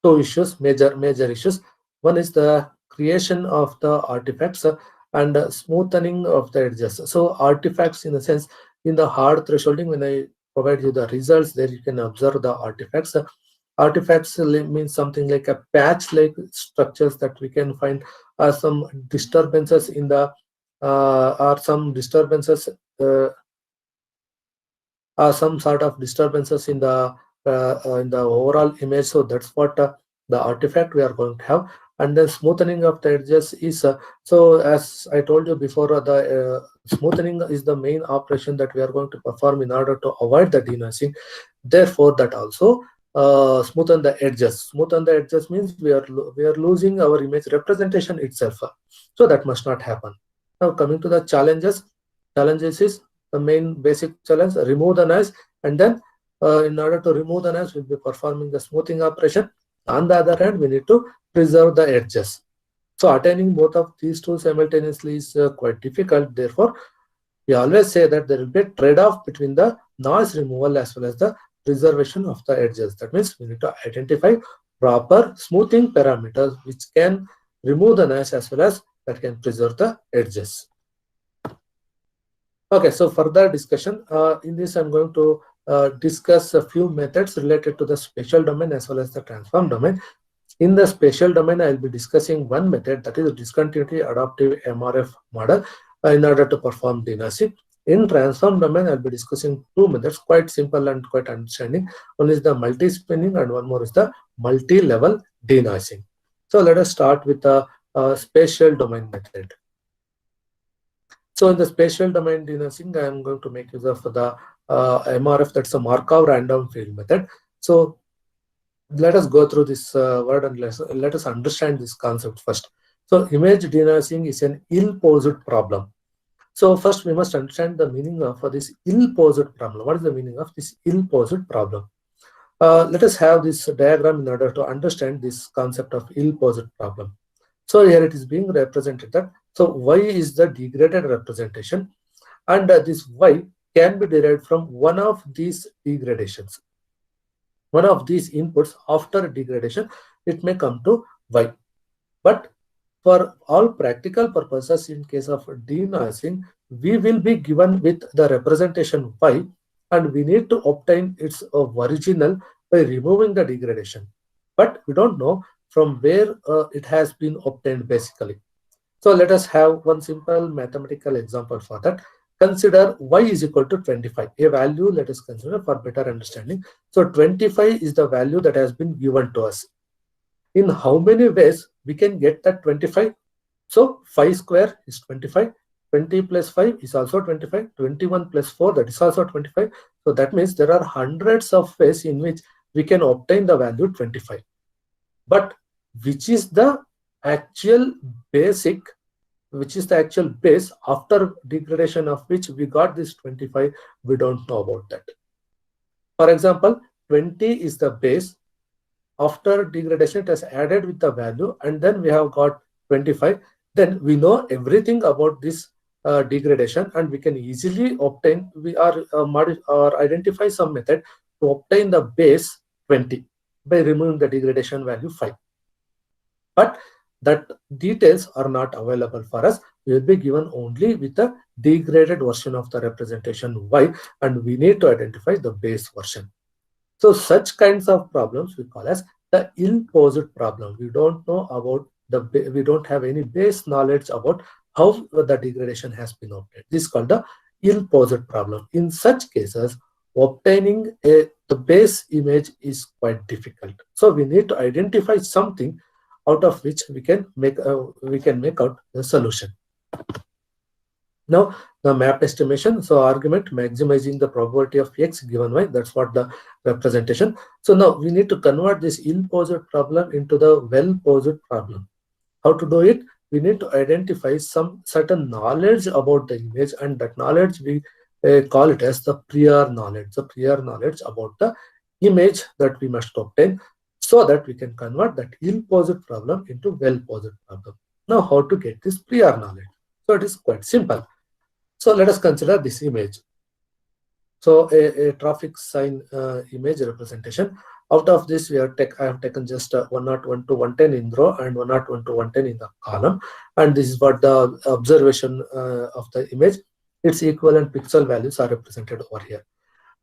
two issues, major issues. One is the creation of the artifacts and smoothing of the edges. So artifacts in the sense, in the hard thresholding, when I provide you the results, there you can observe the artifacts. Artifacts means something like a patch-like structures that we can find, some disturbances in the some sort of disturbances in the overall image. So that's what the artifact we are going to have. And then smoothing of the edges is so as I told you before, the smoothing is the main operation that we are going to perform in order to avoid the denoising. Therefore, that also smoothen the edges. Smoothen the edges means we are losing our image representation itself. So that must not happen. Now coming to the challenges is the main basic challenge: remove the noise, and then in order to remove the noise, we'll be performing the smoothing operation. On the other hand, we need to preserve the edges. So attaining both of these two simultaneously is quite difficult. Therefore, we always say that there will be a trade-off between the noise removal as well as the preservation of the edges. That means we need to identify proper smoothing parameters which can remove the noise as well as that can preserve the edges. Okay, so further discussion in this, I'm going to discuss a few methods related to the spatial domain as well as the transform domain. In the spatial domain, I'll be discussing one method, that is a discontinuity adaptive MRF model in order to perform denoising. In transform domain, I'll be discussing two methods, quite simple and quite understanding. One is the multi-spinning and one more is the multi-level denoising. So let us start with the spatial domain method. So in the spatial domain denoising, I am going to make use of the MRF, that's a Markov random field method. So let us go through this word and let us understand this concept first. So image denoising is an ill-posed problem. So first we must understand the meaning of this ill-posed problem. What is the meaning of this ill-posed problem? Let us have this diagram in order to understand this concept of ill-posed problem. So here it is being represented that, so y is the degraded representation, and this y can be derived from one of these degradations. One of these inputs after degradation, it may come to y. But for all practical purposes, in case of denoising, we will be given with the representation y, and we need to obtain its original by removing the degradation. But we don't know from where it has been obtained basically. So let us have one simple mathematical example for that. Consider y is equal to 25, a value let us consider for better understanding. So 25 is the value that has been given to us. In how many ways we can get that 25? So 5 square is 25, 20 plus 5 is also 25, 21 plus 4, that is also 25. So that means there are hundreds of ways in which we can obtain the value 25. But which is the actual base after degradation of which we got this 25, we don't know about that. For example, 20 is the base. After degradation, it has added with the value, and then we have got 25. Then we know everything about this degradation, and we can easily obtain, or identify some method to obtain the base 20 by removing the degradation value 5. But that details are not available for us. We will be given only with the degraded version of the representation y, and we need to identify the base version. So such kinds of problems we call as the ill-posed problem. We don't know about we don't have any base knowledge about how the degradation has been obtained. This is called the ill-posed problem. In such cases, obtaining the base image is quite difficult. So we need to identify something out of which we can make out the solution. Now the map estimation. So argument maximizing the probability of x given y. That's what the representation. So now we need to convert this ill-posed problem into the well-posed problem. How to do it? We need to identify some certain knowledge about the image, and that knowledge we call it as the prior knowledge. The prior knowledge about the image that we must obtain, so that we can convert that ill-posed problem into well-posed problem. Now how to get this prior knowledge? So it is quite simple. So let us consider this image. So a traffic sign image representation. Out of this, I have taken just 101 to 110 in row and 101 to 110 in the column. And this is what the observation of the image. Its equivalent pixel values are represented over here.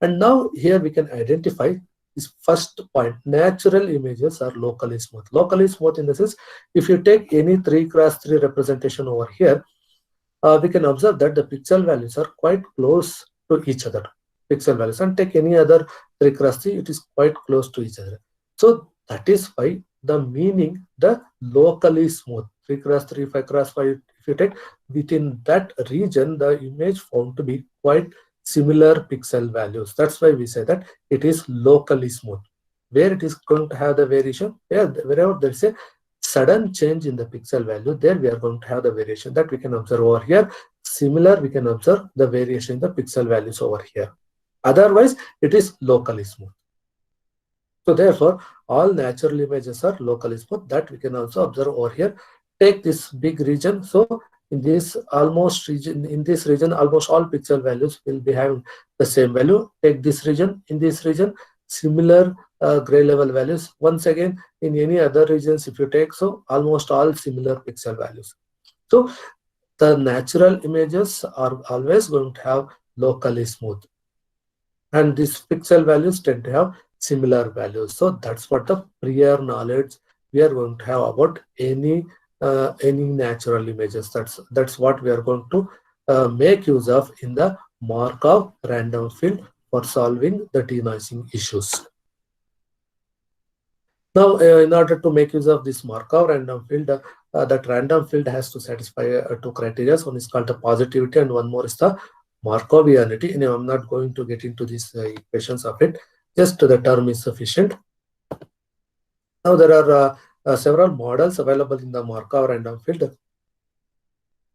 And now here we can identify this first point. Natural images are locally smooth. Locally smooth in the sense, if you take any 3x3 representation over here, we can observe that the pixel values are quite close to each other. Pixel values, and take any other 3x3, it is quite close to each other. So that is why the meaning the locally smooth 3x3, 5x5, if you take within that region, the image found to be quite similar pixel values. That's why we say that it is locally smooth. Where it is going to have the variation, wherever there is a sudden change in the pixel value, there we are going to have the variation that we can observe over here. Similar, we can observe the variation in the pixel values over here. Otherwise, it is locally smooth. So therefore, all natural images are locally smooth. That we can also observe over here. Take this big region. So in this region, almost all pixel values will be having the same value. Take this region. In this region, similar gray level values. Once again, in any other regions, if you take, so almost all similar pixel values. So the natural images are always going to have locally smooth, and these pixel values tend to have similar values. So that's what the prior knowledge we are going to have about any natural images. That's what we are going to make use of in the Markov random field for solving the denoising issues. Now, in order to make use of this Markov random field, that random field has to satisfy two criteria. One is called the positivity, and one more is the Markovianity. And I'm not going to get into these equations of it. Just the term is sufficient. Now there are several models available in the Markov random field.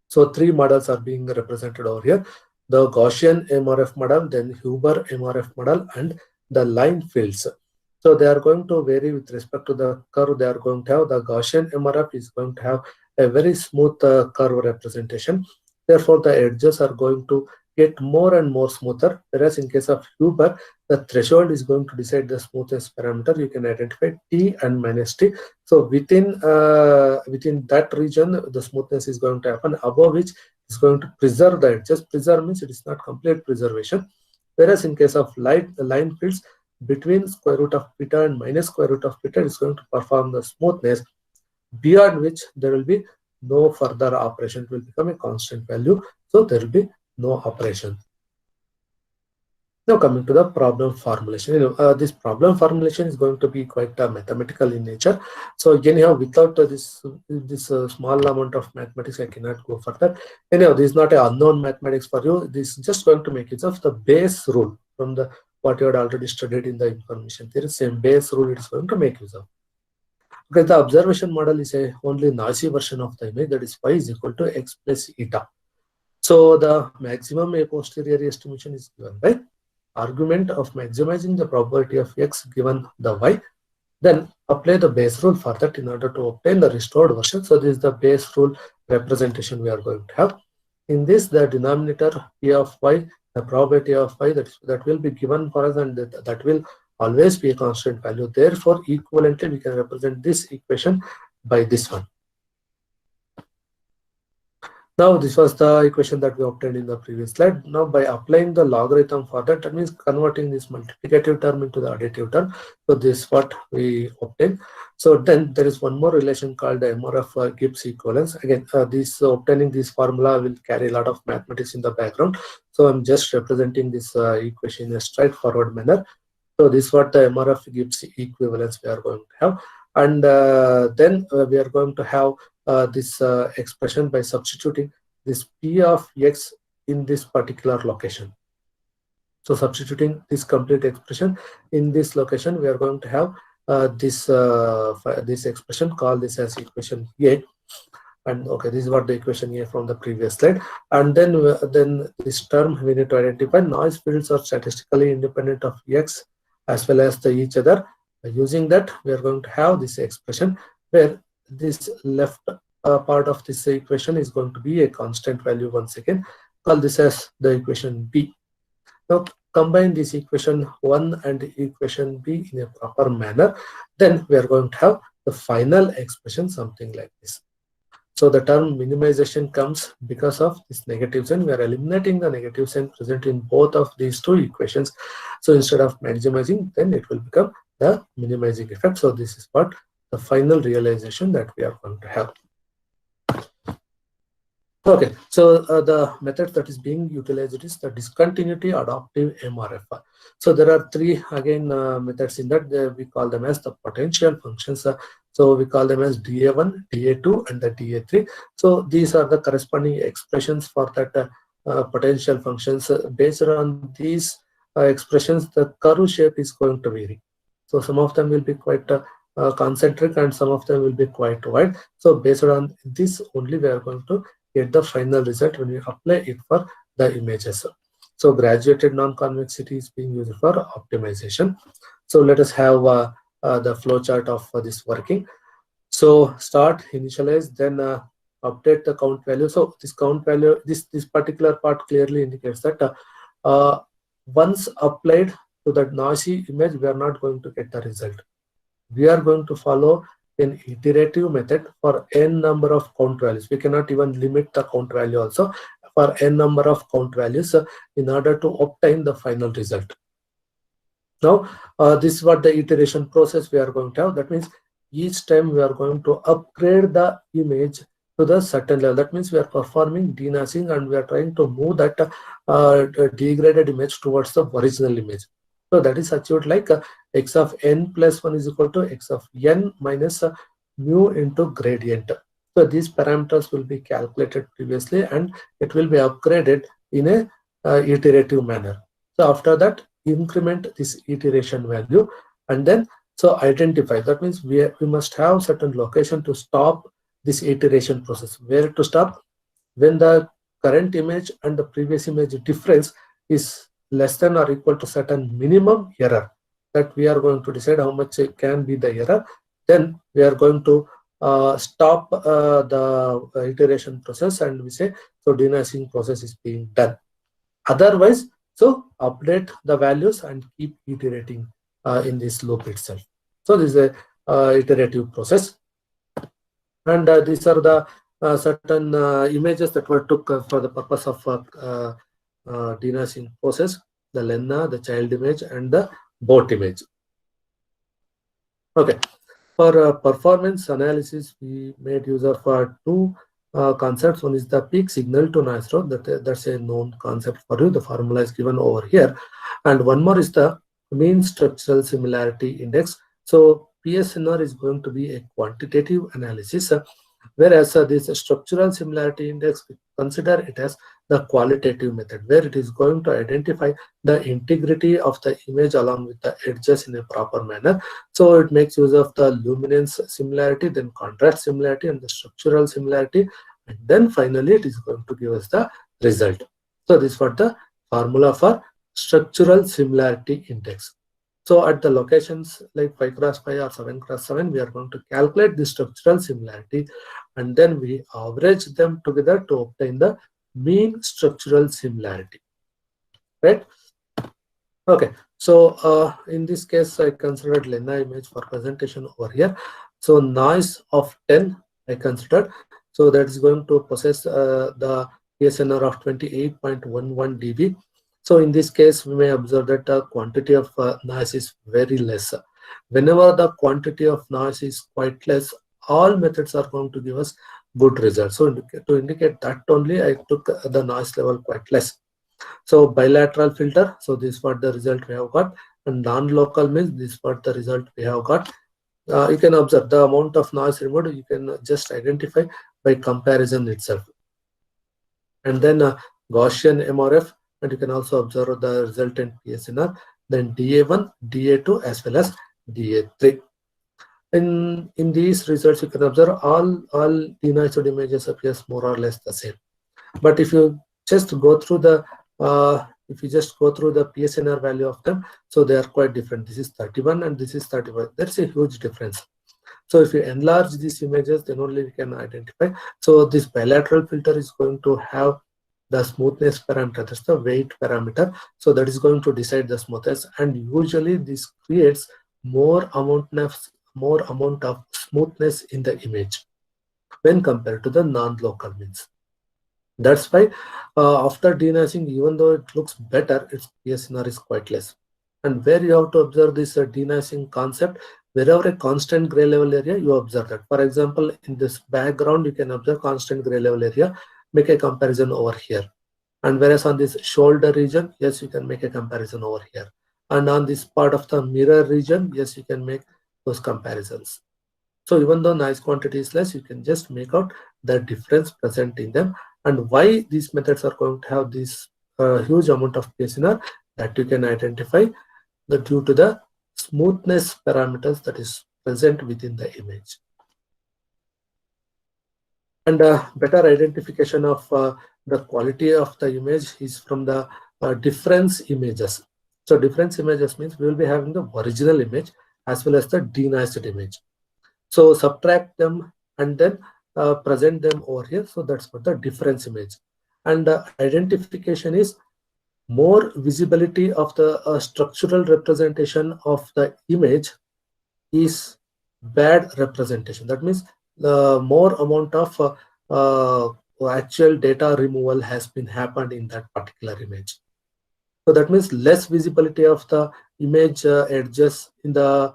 So 3 models are being represented over here: the Gaussian MRF model, then Huber MRF model, and the line fields. So they are going to vary with respect to the curve they are going to have. The Gaussian MRF is going to have a very smooth curve representation. Therefore, the edges are going to get more and more smoother. Whereas in case of Huber, the threshold is going to decide the smoothness parameter. You can identify T and minus T. So within that region, the smoothness is going to happen, above which is going to preserve the edges. Preserve means it is not complete preservation. Whereas in case of line fields, between square root of beta and minus square root of beta is going to perform the smoothness, beyond which there will be no further operation. It will become a constant value, so there will be no operation. Now coming to the problem formulation, this problem formulation is going to be quite mathematical in nature. So anyhow, without this small amount of mathematics, I cannot go further. Anyhow, this is not an unknown mathematics for you. This is just going to make use of the base rule from the what you had already studied in the information theory. Same base rule it is going to make use of. Okay, the observation model is a only noisy version of the image, that is y is equal to x plus eta. So the maximum a posteriori estimation is given by argument of maximizing the probability of x given the y, then apply the base rule for that in order to obtain the restored version. So this is the base rule representation we are going to have. In this, the denominator p of y, the probability of y that will be given for us, and that will always be a constant value. Therefore, equivalently we can represent this equation by this one. Now this was the equation that we obtained in the previous slide. Now by applying the logarithm for that, that means converting this multiplicative term into the additive term. So this is what we obtain. So then there is one more relation called the MRF Gibbs equivalence. Again, obtaining this formula will carry a lot of mathematics in the background. So I'm just representing this equation in a straightforward manner. So this is what the MRF Gibbs equivalence we are going to have. And then we are going to have this expression by substituting this p of x in this particular location. So substituting this complete expression in this location, we are going to have this expression, call this as equation A. And okay, this is what the equation A from the previous slide. And then this term we need to identify noise fields are statistically independent of x as well as each other. Using that, we are going to have this expression where this left part of this equation is going to be a constant value once again. Call this as the equation B. Now combine this equation 1 and equation B in a proper manner. Then we are going to have the final expression something like this. So the term minimization comes because of this negative sign. We are eliminating the negative sign present in both of these two equations. So instead of maximizing, then it will become the minimizing effect. So this is what the final realization that we are going to have. Okay, so the method that is being utilized is the discontinuity adaptive MRF. So there are three again methods in that. We call them as the potential functions. So we call them as DA1, DA2 and the DA3. So these are the corresponding expressions for that potential functions. Based on these expressions, the curve shape is going to vary. So some of them will be quite concentric and some of them will be quite wide. So based on this only we are going to get the final result when we apply it for the images. So graduated non-convexity is being used for optimization. So let us have the flow chart of this working. So start, initialize, then update the count value. So this count value, this particular part clearly indicates that once applied to that noisy image, we are not going to get the result. We are going to follow an iterative method for n number of count values. We cannot even limit the count value also for n number of count values in order to obtain the final result. Now, this is what the iteration process we are going to have. That means each time we are going to upgrade the image to the certain level. That means we are performing denasing and we are trying to move that degraded image towards the original image. So that is achieved like x of n plus 1 is equal to x of n minus mu into gradient. So these parameters will be calculated previously and it will be upgraded in a iterative manner. So after that, increment this iteration value and then so identify. That means we must have certain location to stop this iteration process. Where to stop? When the current image and the previous image difference is less than or equal to certain minimum error, that we are going to decide how much it can be the error. Then we are going to stop the iteration process and we say so denasing process is being done. Otherwise, so update the values and keep iterating in this loop itself. So this is a iterative process, and these are the certain images that were took for the purpose of denasing process: the Lenna, the child image, and the both image. Okay. For performance analysis, we made use of two concepts. One is the peak signal to noise ratio. That's a known concept for you. The formula is given over here. And one more is the mean structural similarity index. So PSNR is going to be a quantitative analysis, whereas this structural similarity index, we consider it as the qualitative method, where it is going to identify the integrity of the image along with the edges in a proper manner. So it makes use of the luminance similarity, then contrast similarity, and the structural similarity, and then finally it is going to give us the result. So this is what the formula for structural similarity index. So at the locations like 5x5 or 7x7, we are going to calculate the structural similarity, and then we average them together to obtain the mean structural similarity, right? Okay, so in this case, I considered Lena image for presentation over here. So noise of 10 I considered. So that is going to possess the PSNR of 28.11 dB. So in this case, we may observe that the quantity of noise is very less. Whenever the quantity of noise is quite less, all methods are going to give us good results. So to indicate that only, I took the noise level quite less. So bilateral filter, so this is what the result we have got, and non-local means this is what the result we have got. You can observe the amount of noise removed, you can just identify by comparison itself. And then Gaussian MRF, and you can also observe the resultant PSNR, then DA1, DA2 as well as DA3. In these results, you can observe all denoised images appears more or less the same. But if you just go through the PSNR value of them, so they are quite different. This is 31 and this is 31. That's a huge difference. So if you enlarge these images, then only we can identify. So this bilateral filter is going to have the smoothness parameter, that's the weight parameter. So that is going to decide the smoothness, and usually this creates more amount of smoothness in the image when compared to the non-local means. That's why after denoising, even though it looks better, its PSNR is quite less. And where you have to observe this denoising concept, wherever a constant gray level area, you observe that. For example, in this background, you can observe constant gray level area, make a comparison over here. And whereas on this shoulder region, yes, you can make a comparison over here. And on this part of the mirror region, yes, you can make those comparisons. So even though noise quantity is less, you can just make out the difference present in them. And why these methods are going to have this huge amount of PSNR, that you can identify due to the smoothness parameters that is present within the image. And better identification of the quality of the image is from the difference images. So difference images means we will be having the original image as well as the denoised image. So subtract them and then present them over here. So that's what the difference image. And identification is more visibility of the structural representation of the image is bad representation. That means the more amount of actual data removal has been happened in that particular image. So that means less visibility of the image edges in the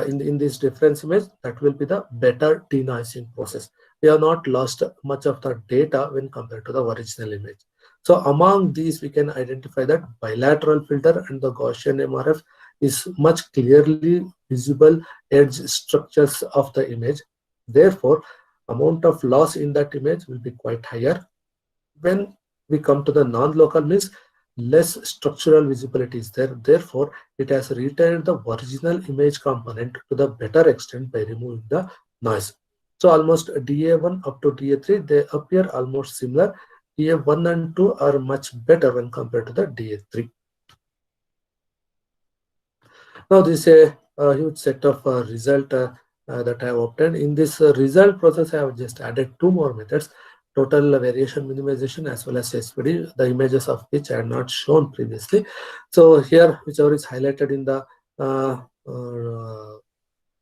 in this difference image. That will be the better denoising process. We have not lost much of the data when compared to the original image. So among these, we can identify that bilateral filter and the Gaussian MRF is much clearly visible edge structures of the image. Therefore, amount of loss in that image will be quite higher. When we come to the non-local means, less structural visibility is there. Therefore, it has retained the original image component to the better extent by removing the noise. So almost DA1 up to DA3, they appear almost similar. DA1 and 2 are much better when compared to the DA3. Now this is a huge set of result that I have obtained. In this result process, I have just added two more methods: total variation minimization as well as SPD, the images of which I had not shown previously. So here, whichever is highlighted in the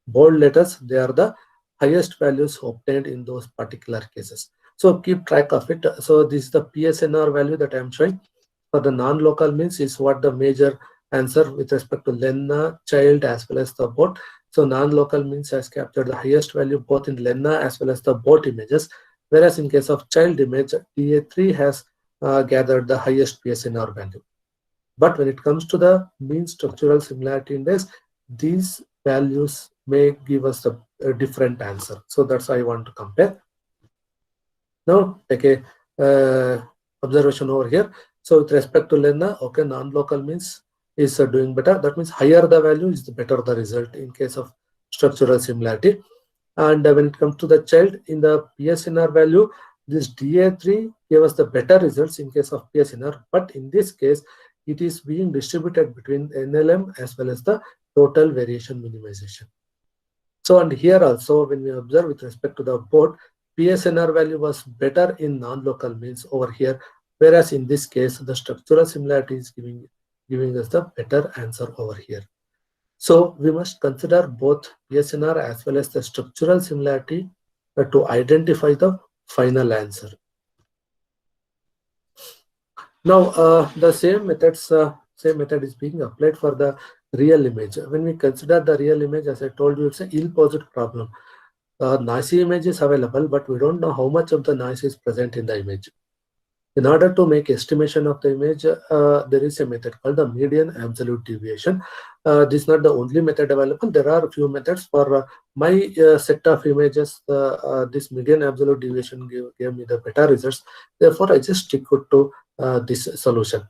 bold letters, they are the highest values obtained in those particular cases. So keep track of it. So this is the PSNR value that I am showing. For the non-local means is what the major answer with respect to Lenna, child, as well as the boat. So non-local means has captured the highest value both in Lenna as well as the boat images, whereas in case of child image, DA3 has gathered the highest PSNR value. But when it comes to the mean structural similarity index, these values may give us a different answer. So that's why I want to compare. Now take a observation over here. So with respect to Lenna, okay, non-local means is doing better. That means higher the value is the better the result in case of structural similarity. And when it comes to the child, in the PSNR value, this DA3 gave us the better results in case of PSNR, but in this case, it is being distributed between NLM as well as the total variation minimization. So, and here also, when we observe with respect to the board, PSNR value was better in non-local means over here, whereas in this case, the structural similarity is giving us the better answer over here. So we must consider both PSNR as well as the structural similarity to identify the final answer. Now, the same method is being applied for the real image. When we consider the real image, as I told you, it's an ill-posed problem. Noisy image is available, but we don't know how much of the noise is present in the image. In order to make estimation of the image, there is a method called the median absolute deviation. This is not the only method available. There are a few methods. For my set of images, this median absolute deviation gave me the better results. Therefore, I just stick to this solution.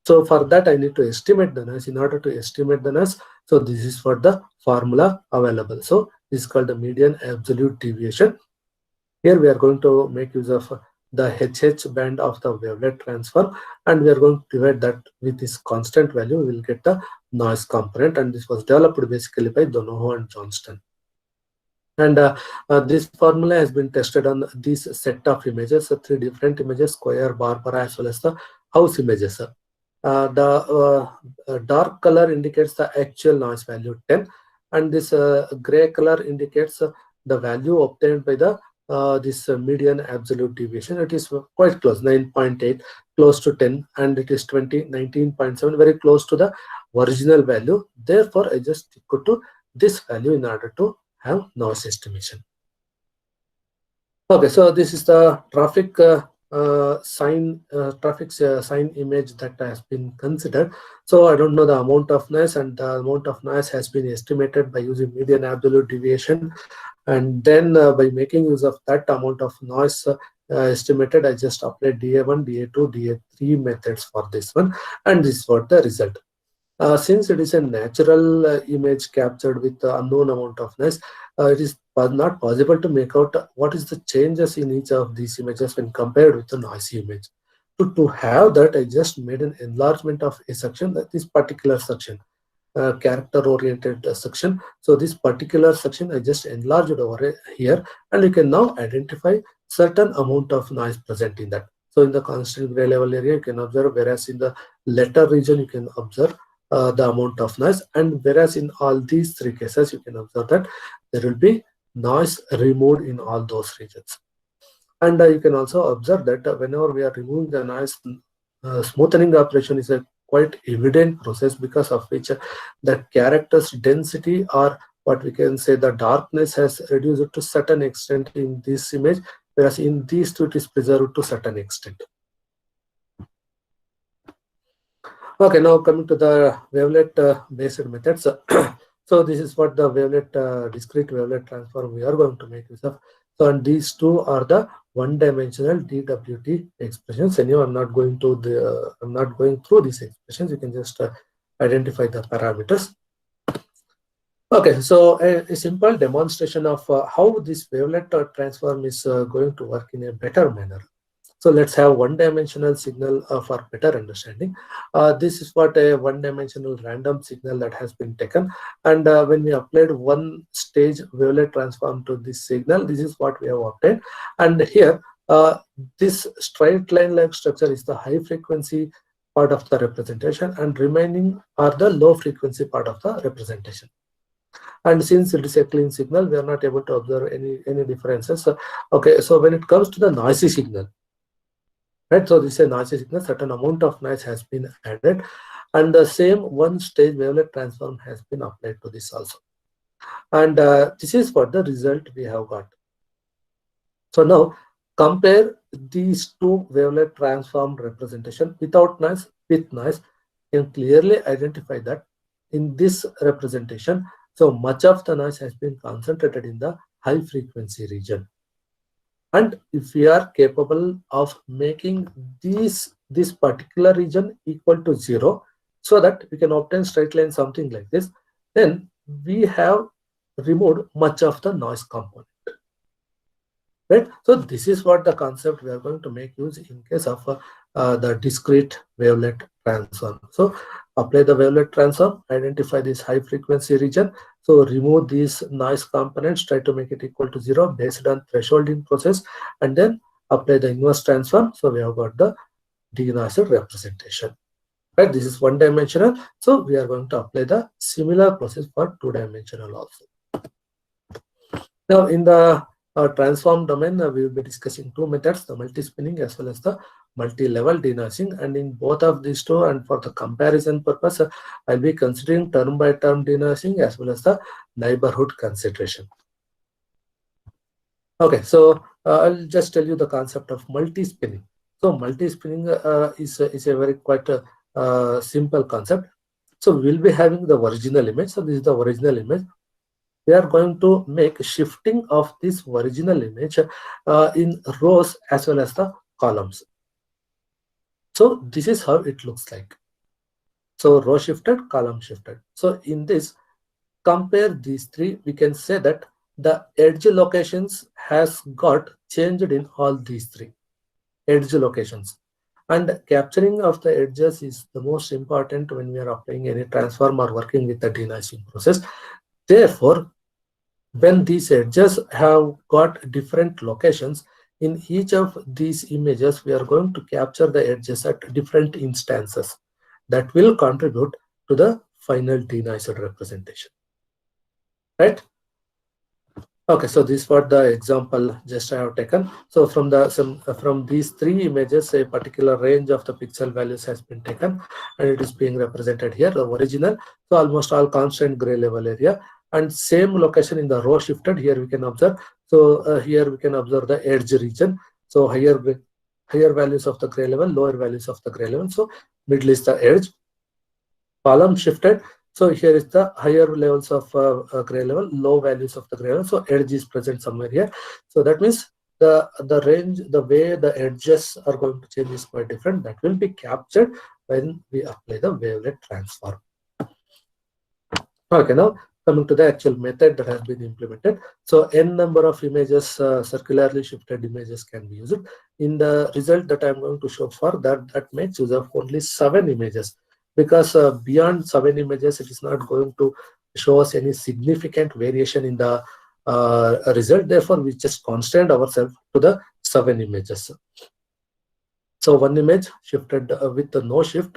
So for that, I need to estimate the noise. In order to estimate the noise, so this is for the formula available. So this is called the median absolute deviation. Here we are going to make use of the HH band of the wavelet transform, and we are going to divide that with this constant value. We will get the noise component, and this was developed basically by Donoho and Johnston. And this formula has been tested on this set of images, 3 different images, square, Barbara, as well as the house images. The dark color indicates the actual noise value 10, and this gray color indicates the value obtained by the this median absolute deviation. It is quite close, 9.8, close to 10, and it is 19.7, very close to the original value. Therefore, I just stick to this value in order to have noise estimation. Okay, so this is the traffic sign image that has been considered. So I don't know the amount of noise, and the amount of noise has been estimated by using median absolute deviation. And then by making use of that amount of noise estimated, I just applied DA1, DA2, DA3 methods for this one, and this is what the result. Since it is a natural image captured with the unknown amount of noise, it is not possible to make out what is the changes in each of these images when compared with the noisy image. To have that, I just made an enlargement of a section, that this particular section, character-oriented section. So this particular section I just enlarged over here, and you can now identify certain amount of noise present in that. So in the constant gray level area, you can observe, whereas in the letter region, you can observe the amount of noise, and whereas in all these 3 cases, you can observe that there will be noise removed in all those regions. And you can also observe that whenever we are removing the noise, smoothing operation is a quite evident process, because of which the character's density, or what we can say the darkness, has reduced to certain extent in this image, whereas in these 2 it is preserved to certain extent. Okay, now coming to the wavelet based methods. So this is what the wavelet discrete wavelet transform we are going to make use of. So, and these 2 are the one-dimensional DWT expressions. Anyway, I'm not going through these expressions. You can just identify the parameters. Okay, so a simple demonstration of how this wavelet transform is going to work in a better manner. So let's have one-dimensional signal for better understanding. This is what a one-dimensional random signal that has been taken, and when we applied one stage wavelet transform to this signal, this is what we have obtained. And here, this straight line-like structure is the high frequency part of the representation, and remaining are the low frequency part of the representation. And since it is a clean signal, we are not able to observe any differences. Okay, so when it comes to the noisy signal, right? So this is a noisy signal, certain amount of noise has been added, And the same one stage wavelet transform has been applied to this also. And this is what the result we have got. So now compare these two wavelet transform representation without noise, with noise. You can clearly identify that in this representation, so much of the noise has been concentrated in the high frequency region. And if we are capable of making this particular region equal to 0, so that we can obtain straight line something like this, then we have removed much of the noise component. Right? So this is what the concept we are going to make use in case of the discrete wavelet transform. So apply the wavelet transform, identify this high frequency region. So remove these noise components, try to make it equal to 0 based on thresholding process, and then apply the inverse transform. So we have got the denoised representation. Right? This is one dimensional. So we are going to apply the similar process for two dimensional also. Now in the transform domain, we will be discussing two methods, the multi-spinning as well as the multi-level denoising. And in both of these two, and for the comparison purpose, I'll be considering term by term denoising as well as the neighborhood consideration. Okay, so I'll just tell you the concept of multi-spinning. So multi-spinning is a very quite simple concept. So we'll be having the original image. So this is the original image. We are going to make shifting of this original image in rows as well as the columns. So this is how it looks like. So row shifted, column shifted. So in this, compare these three, we can say that the edge locations has got changed in all these three edge locations. And capturing of the edges is the most important when we are applying any transform or working with the denoising process. Therefore, when these edges have got different locations, in each of these images, we are going to capture the edges at different instances that will contribute to the final denoised representation. Right? Okay, so this is what the example just I have taken. So from these three images, a particular range of the pixel values has been taken, and it is being represented here, the original. So almost all constant gray level area. And same location in the row shifted, here we can observe. So here we can observe the edge region. So higher values of the gray level, lower values of the gray level. So middle is the edge. Column shifted. So here is the higher levels of gray level, low values of the gray level. So edge is present somewhere here. So that means the range, the way the edges are going to change is quite different. That will be captured when we apply the wavelet transform. Okay, now coming to the actual method that has been implemented. So n number of images, circularly shifted images can be used. In the result that I'm going to show for that makes use of only 7 images, because beyond 7 images, it is not going to show us any significant variation in the result. Therefore, we just constrain ourselves to the 7 images. So one image shifted with the no shift,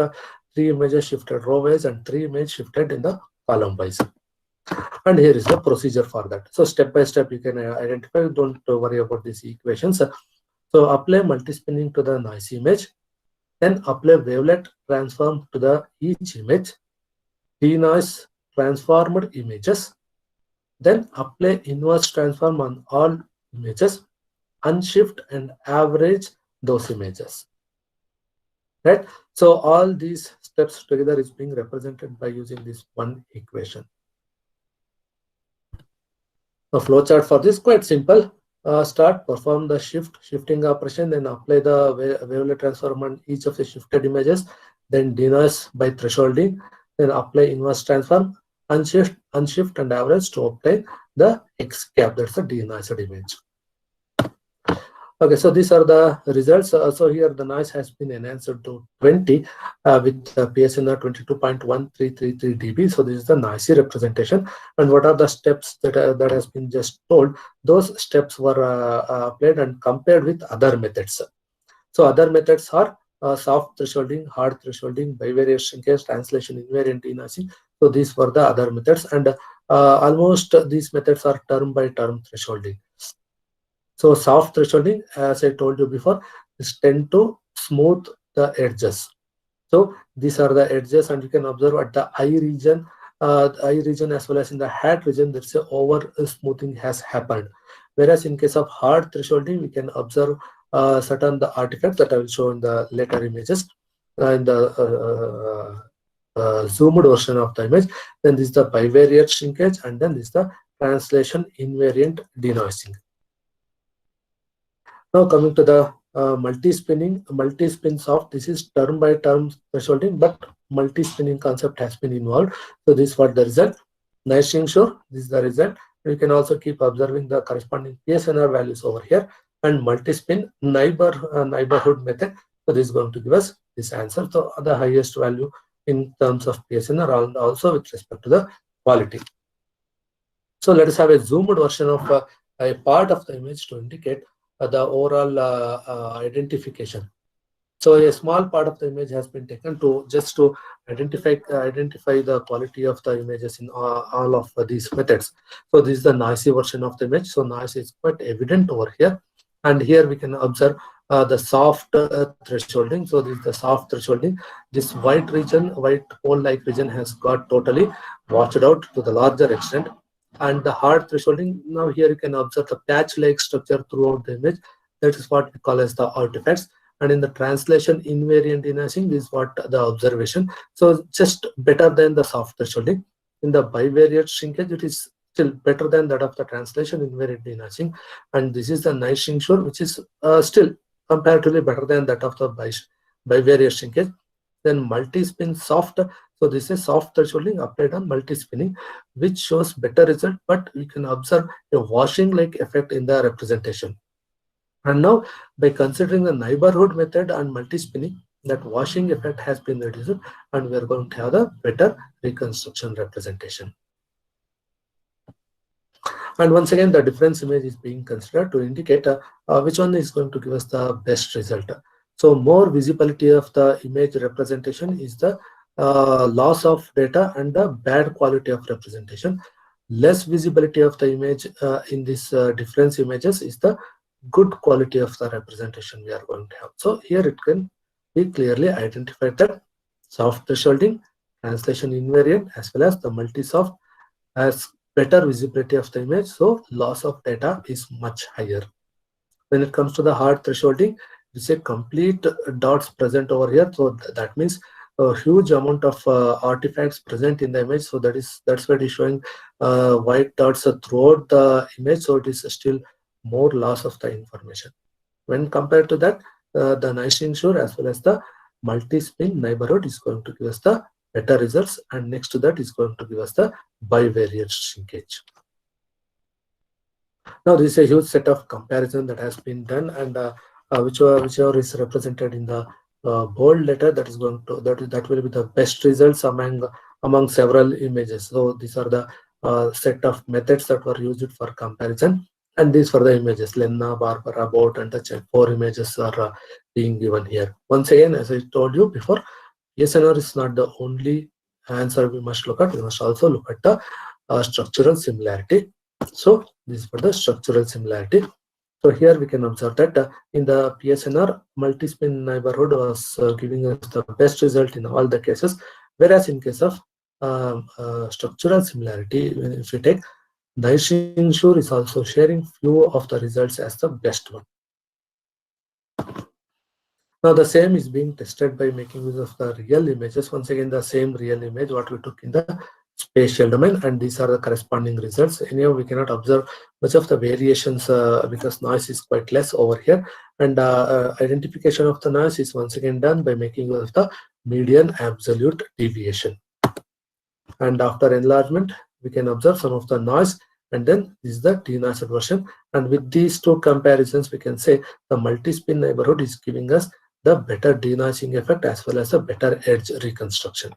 3 images shifted row wise, and 3 images shifted in the column wise. And here is the procedure for that. So step by step you can identify, don't worry about these equations. So apply multi-spinning to the noisy image, then apply wavelet transform to the each image, denoise transformed images, then apply inverse transform on all images, unshift and average those images. Right? So all these steps together is being represented by using this one equation. The flowchart for this quite simple. Start, perform the shifting operation, then apply the wavelet transform on each of the shifted images, then denoise by thresholding, then apply inverse transform, unshift and average to obtain the X cap, that's the denoised image. Okay, so these are the results. So here the noise has been enhanced to 20 with PSNR 22.1333 dB. So this is the noisy representation. And what are the steps that has been just told? Those steps were applied and compared with other methods. So other methods are soft thresholding, hard thresholding, bivariate shrinkage, translation invariant denoising. So these were the other methods, and almost these methods are term by term thresholding. So soft thresholding, as I told you before, is tend to smooth the edges. So these are the edges, and you can observe at the eye region as well as in the hat region, there's a over smoothing has happened. Whereas in case of hard thresholding, we can observe certain the artifacts that I will show in the later images in the zoomed version of the image. Then this is the bivariate shrinkage, and then this is the translation invariant denoising. Now coming to the multi-spinning, multi-spin soft. This is term by term thresholding, but multi-spinning concept has been involved. So this is what the result. Naishing sure, this is the result. You can also keep observing the corresponding PSNR values over here, and multi-spin neighborhood method. So this is going to give us this answer. So the highest value in terms of PSNR, and also with respect to the quality. So let us have a zoomed version of a part of the image to indicate the overall identification. So a small part of the image has been taken to just to identify the quality of the images in all of these methods. So this is the noisy version of the image. So noise is quite evident over here, and here we can observe the soft thresholding. So this is the soft thresholding. This white region, white pole-like region, has got totally washed out to the larger extent. And the hard thresholding, now here you can observe the patch-like structure throughout the image. That is what we call as the artifacts. And in the translation invariant denoising, this is what the observation. So just better than the soft thresholding. In the bivariate shrinkage, it is still better than that of the translation invariant denoising. And this is the Naishing sure, which is still comparatively better than that of the bivariate shrinkage. Then multi-spin soft. So this is soft thresholding applied on multi-spinning, which shows better result, but we can observe a washing-like effect in the representation. And now, by considering the neighborhood method and multi-spinning, that washing effect has been reduced, and we are going to have the better reconstruction representation. And once again, the difference image is being considered to indicate which one is going to give us the best result. So more visibility of the image representation is the loss of data and the bad quality of representation. Less visibility of the image in this difference images is the good quality of the representation we are going to have. So here it can be clearly identified that soft thresholding, translation invariant, as well as the multi-soft has better visibility of the image. So loss of data is much higher. When it comes to the hard thresholding, it's a complete dots present over here. So that means a huge amount of artifacts present in the image. So that's why it is showing white dots throughout the image. So it is still more loss of the information. When compared to that, the Naishing sure as well as the multi-spin neighborhood is going to give us the better results, and next to that is going to give us the bivariate shrinkage. Now this is a huge set of comparison that has been done, and whichever is represented in the bold letter, that is going to that will be the best results among several images. So these are the set of methods that were used for comparison, and these for the images. Lenna, Barbara, Boat, and the 4 images are being given here. Once again, as I told you before, PSNR is not the only answer we must look at. We must also look at the structural similarity. So this is for the structural similarity. So here we can observe that in the PSNR, multi-spin neighborhood was giving us the best result in all the cases, whereas in case of structural similarity, if we take, Naishing sure is also sharing few of the results as the best one. Now the same is being tested by making use of the real images. Once again, the same real image what we took in the spatial domain, and these are the corresponding results. Anyhow, we cannot observe much of the variations because noise is quite less over here, and identification of the noise is once again done by making use of the median absolute deviation. And after enlargement, we can observe some of the noise, and then this is the denoised version. And with these two comparisons, we can say the multi-spin neighborhood is giving us the better denoising effect as well as a better edge reconstruction.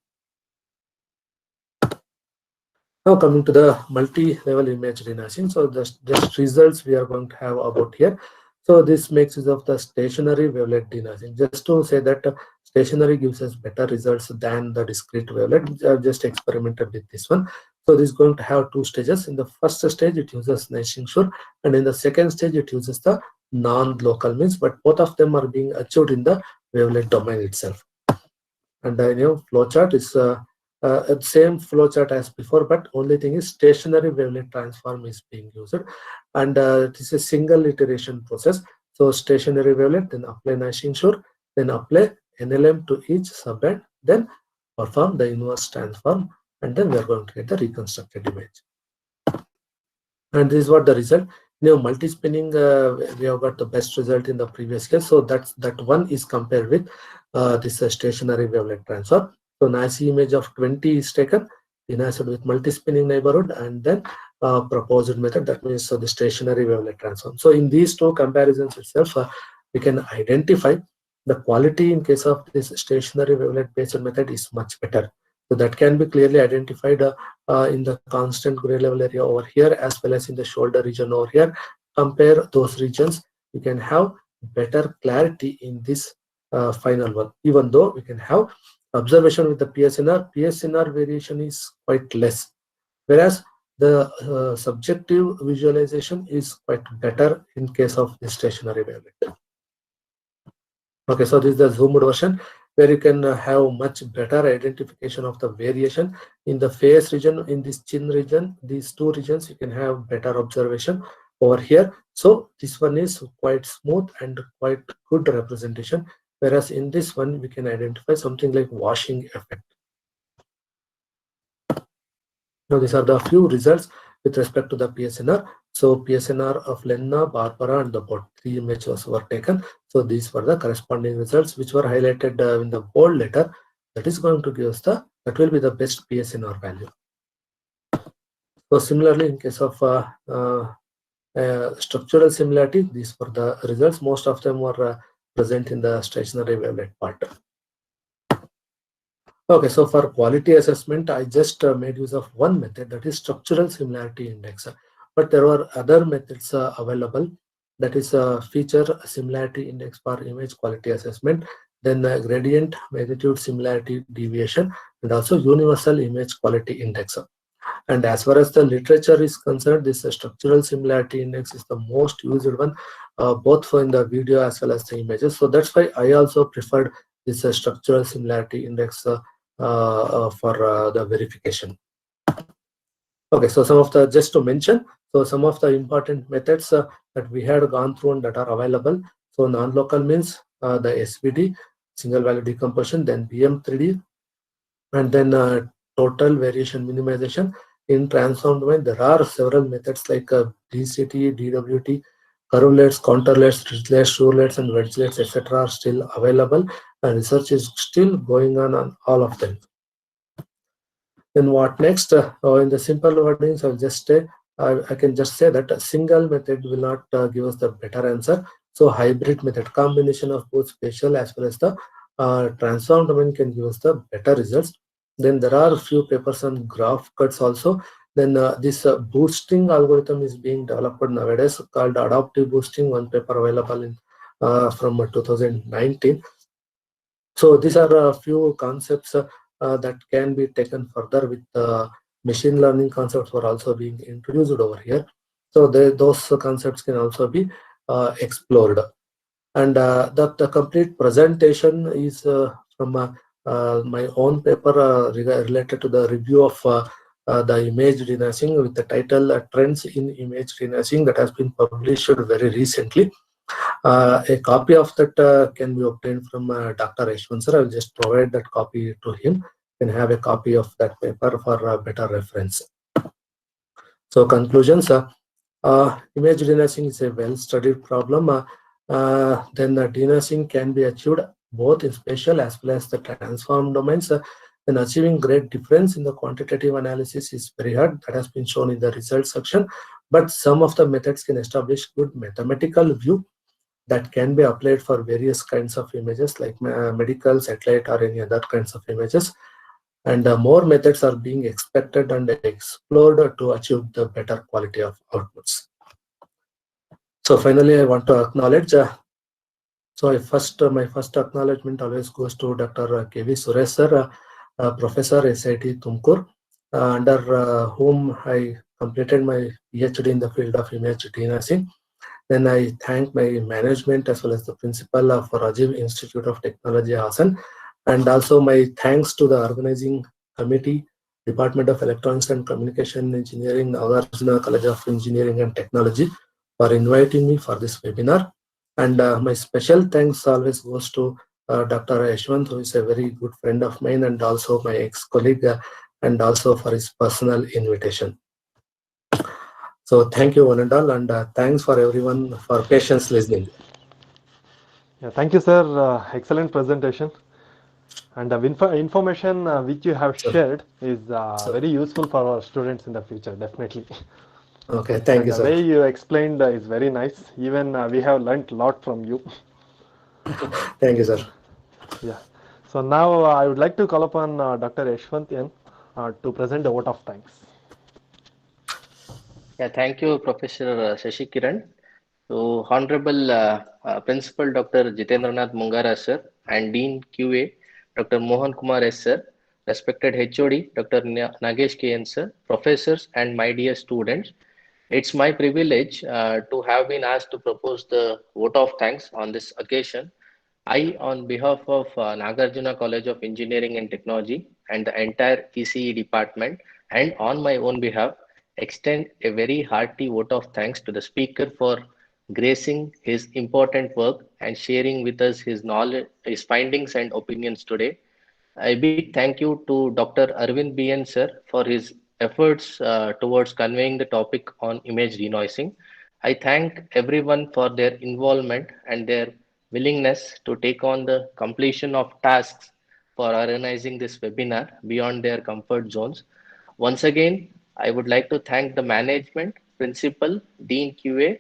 Now coming to the multi-level image denoising. So the results we are going to have about here. So this makes use of the stationary wavelet denoising. Just to say that stationary gives us better results than the discrete wavelet. I've just experimented with this one. So this is going to have 2 stages. In the first stage, it uses Naishing sure, and in the second stage, it uses the non-local means, but both of them are being achieved in the wavelet domain itself. And the flowchart is same flowchart as before, but only thing is stationary wavelet transform is being used, and it is a single iteration process. So stationary wavelet, then apply Nash-Shure, then apply NLM to each subband, then perform the inverse transform, and then we are going to get the reconstructed image. And this is what the result. Multi-spinning, we have got the best result in the previous case. So that one is compared with this stationary wavelet transform. So Nash image of 20 is taken, denased with multi-spinning neighborhood, and then proposed method, that means the stationary wavelet transform. So in these two comparisons itself, we can identify the quality in case of this stationary wavelet based method is much better. So that can be clearly identified in the constant gray level area over here, as well as in the shoulder region over here. Compare those regions, you can have better clarity in this final one, even though we can have observation with the PSNR variation is quite less, whereas the subjective visualization is quite better in case of the stationary wavelet. Okay, so this is the zoomed version, where you can have much better identification of the variation in the face region, in this chin region. These two regions you can have better observation over here. So this one is quite smooth and quite good representation, whereas in this one we can identify something like washing effect. Now these are the few results with respect to the PSNR. So PSNR of Lenna, Barbara, and the both 3 images were taken. So these were the corresponding results which were highlighted in the bold letter. That is going to give us that will be the best PSNR value. So similarly, in case of structural similarity, these were the results. Most of them were present in the stationary wavelet part. Okay, so for quality assessment, I just made use of one method, that is structural similarity index. But there were other methods available, that is feature similarity index for image quality assessment, then gradient magnitude similarity deviation, and also universal image quality index. And as far as the literature is concerned, this structural similarity index is the most used one, both for in the video as well as the images. So that's why I also preferred this structural similarity index for the verification. Okay, so some of the, just to mention, so some of the important methods that we had gone through and that are available. So non-local means the SVD, single value decomposition, then BM3D, and then total variation minimization. In transform domain, there are several methods like DCT, DWT, curvelets, counterlets, ridgelets, shoelets, and wedgelets, etc. are still available, and research is still going on all of them. Then what next? In the simple wordings, I'll just say, I can just say that a single method will not give us the better answer. So hybrid method, combination of both spatial as well as the transform domain can give us the better results. Then there are a few papers on graph cuts also. Then this boosting algorithm is being developed nowadays called adaptive boosting, one paper available in from 2019. So these are a few concepts that can be taken further with machine learning concepts were also being introduced over here. So those concepts can also be explored. And the complete presentation is from my own paper related to the review of the image denasing with the title Trends in Image Denasing, that has been published very recently. A copy of that can be obtained from Dr. Yashwant sir. I will just provide that copy to him and have a copy of that paper for better reference. So conclusions, image denasing is a well-studied problem. Then the denasing can be achieved both in spatial as well as the transform domains. And achieving great difference in the quantitative analysis is very hard. That has been shown in the results section. But some of the methods can establish good mathematical view that can be applied for various kinds of images like medical, satellite, or any other kinds of images. And more methods are being expected and explored to achieve the better quality of outputs. So finally, I want to acknowledge. So my first acknowledgement always goes to Dr. K.V. Suresh sir, Professor SIT Tumkur, under whom I completed my PhD in the field of image denasing. Then I thank my management as well as the principal of Rajiv Institute of Technology, Hassan, And also my thanks to the organizing committee, Department of Electronics and Communication Engineering, Nagarjuna College of Engineering and Technology, for inviting me for this webinar. And my special thanks always goes to Dr. Yashwant, who is a very good friend of mine and also my ex-colleague, and also for his personal invitation. So thank you one and all, and thanks for everyone for patience listening. Yeah, thank you, sir. Excellent presentation. And the information which you have shared is very useful for our students in the future, definitely. Okay, thank And you, the sir. way you explained is very nice. Even we have learnt a lot from you. Thank you, sir. Yeah. So now I would like to call upon Dr. Yashwant N to present the vote of thanks. Yeah, thank you, Professor Shashi Kiran. So, Honorable Principal Dr. Jitendranath Mungara sir and Dean QA Dr. Mohan Kumar S sir, respected HOD Dr. Nagesh KN sir, professors and my dear students. It's my privilege to have been asked to propose the vote of thanks on this occasion. I, on behalf of Nagarjuna College of Engineering and Technology and the entire ECE department, and on my own behalf, extend a very hearty vote of thanks to the speaker for gracing his important work and sharing with us his knowledge, his findings and opinions today. A big thank you to Dr. Arvind BN sir for his efforts towards conveying the topic on image denoising. I thank everyone for their involvement and their willingness to take on the completion of tasks for organizing this webinar beyond their comfort zones. Once again, I would like to thank the management, principal, Dean QA,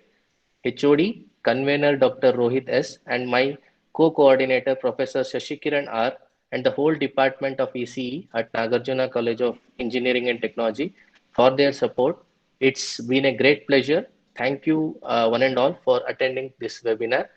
HOD, convener Dr. Rohit S, and my co-coordinator Professor Shashikiran R, and the whole department of ECE at Nagarjuna College of Engineering and Technology for their support. It's been a great pleasure. Thank you, one and all, for attending this webinar.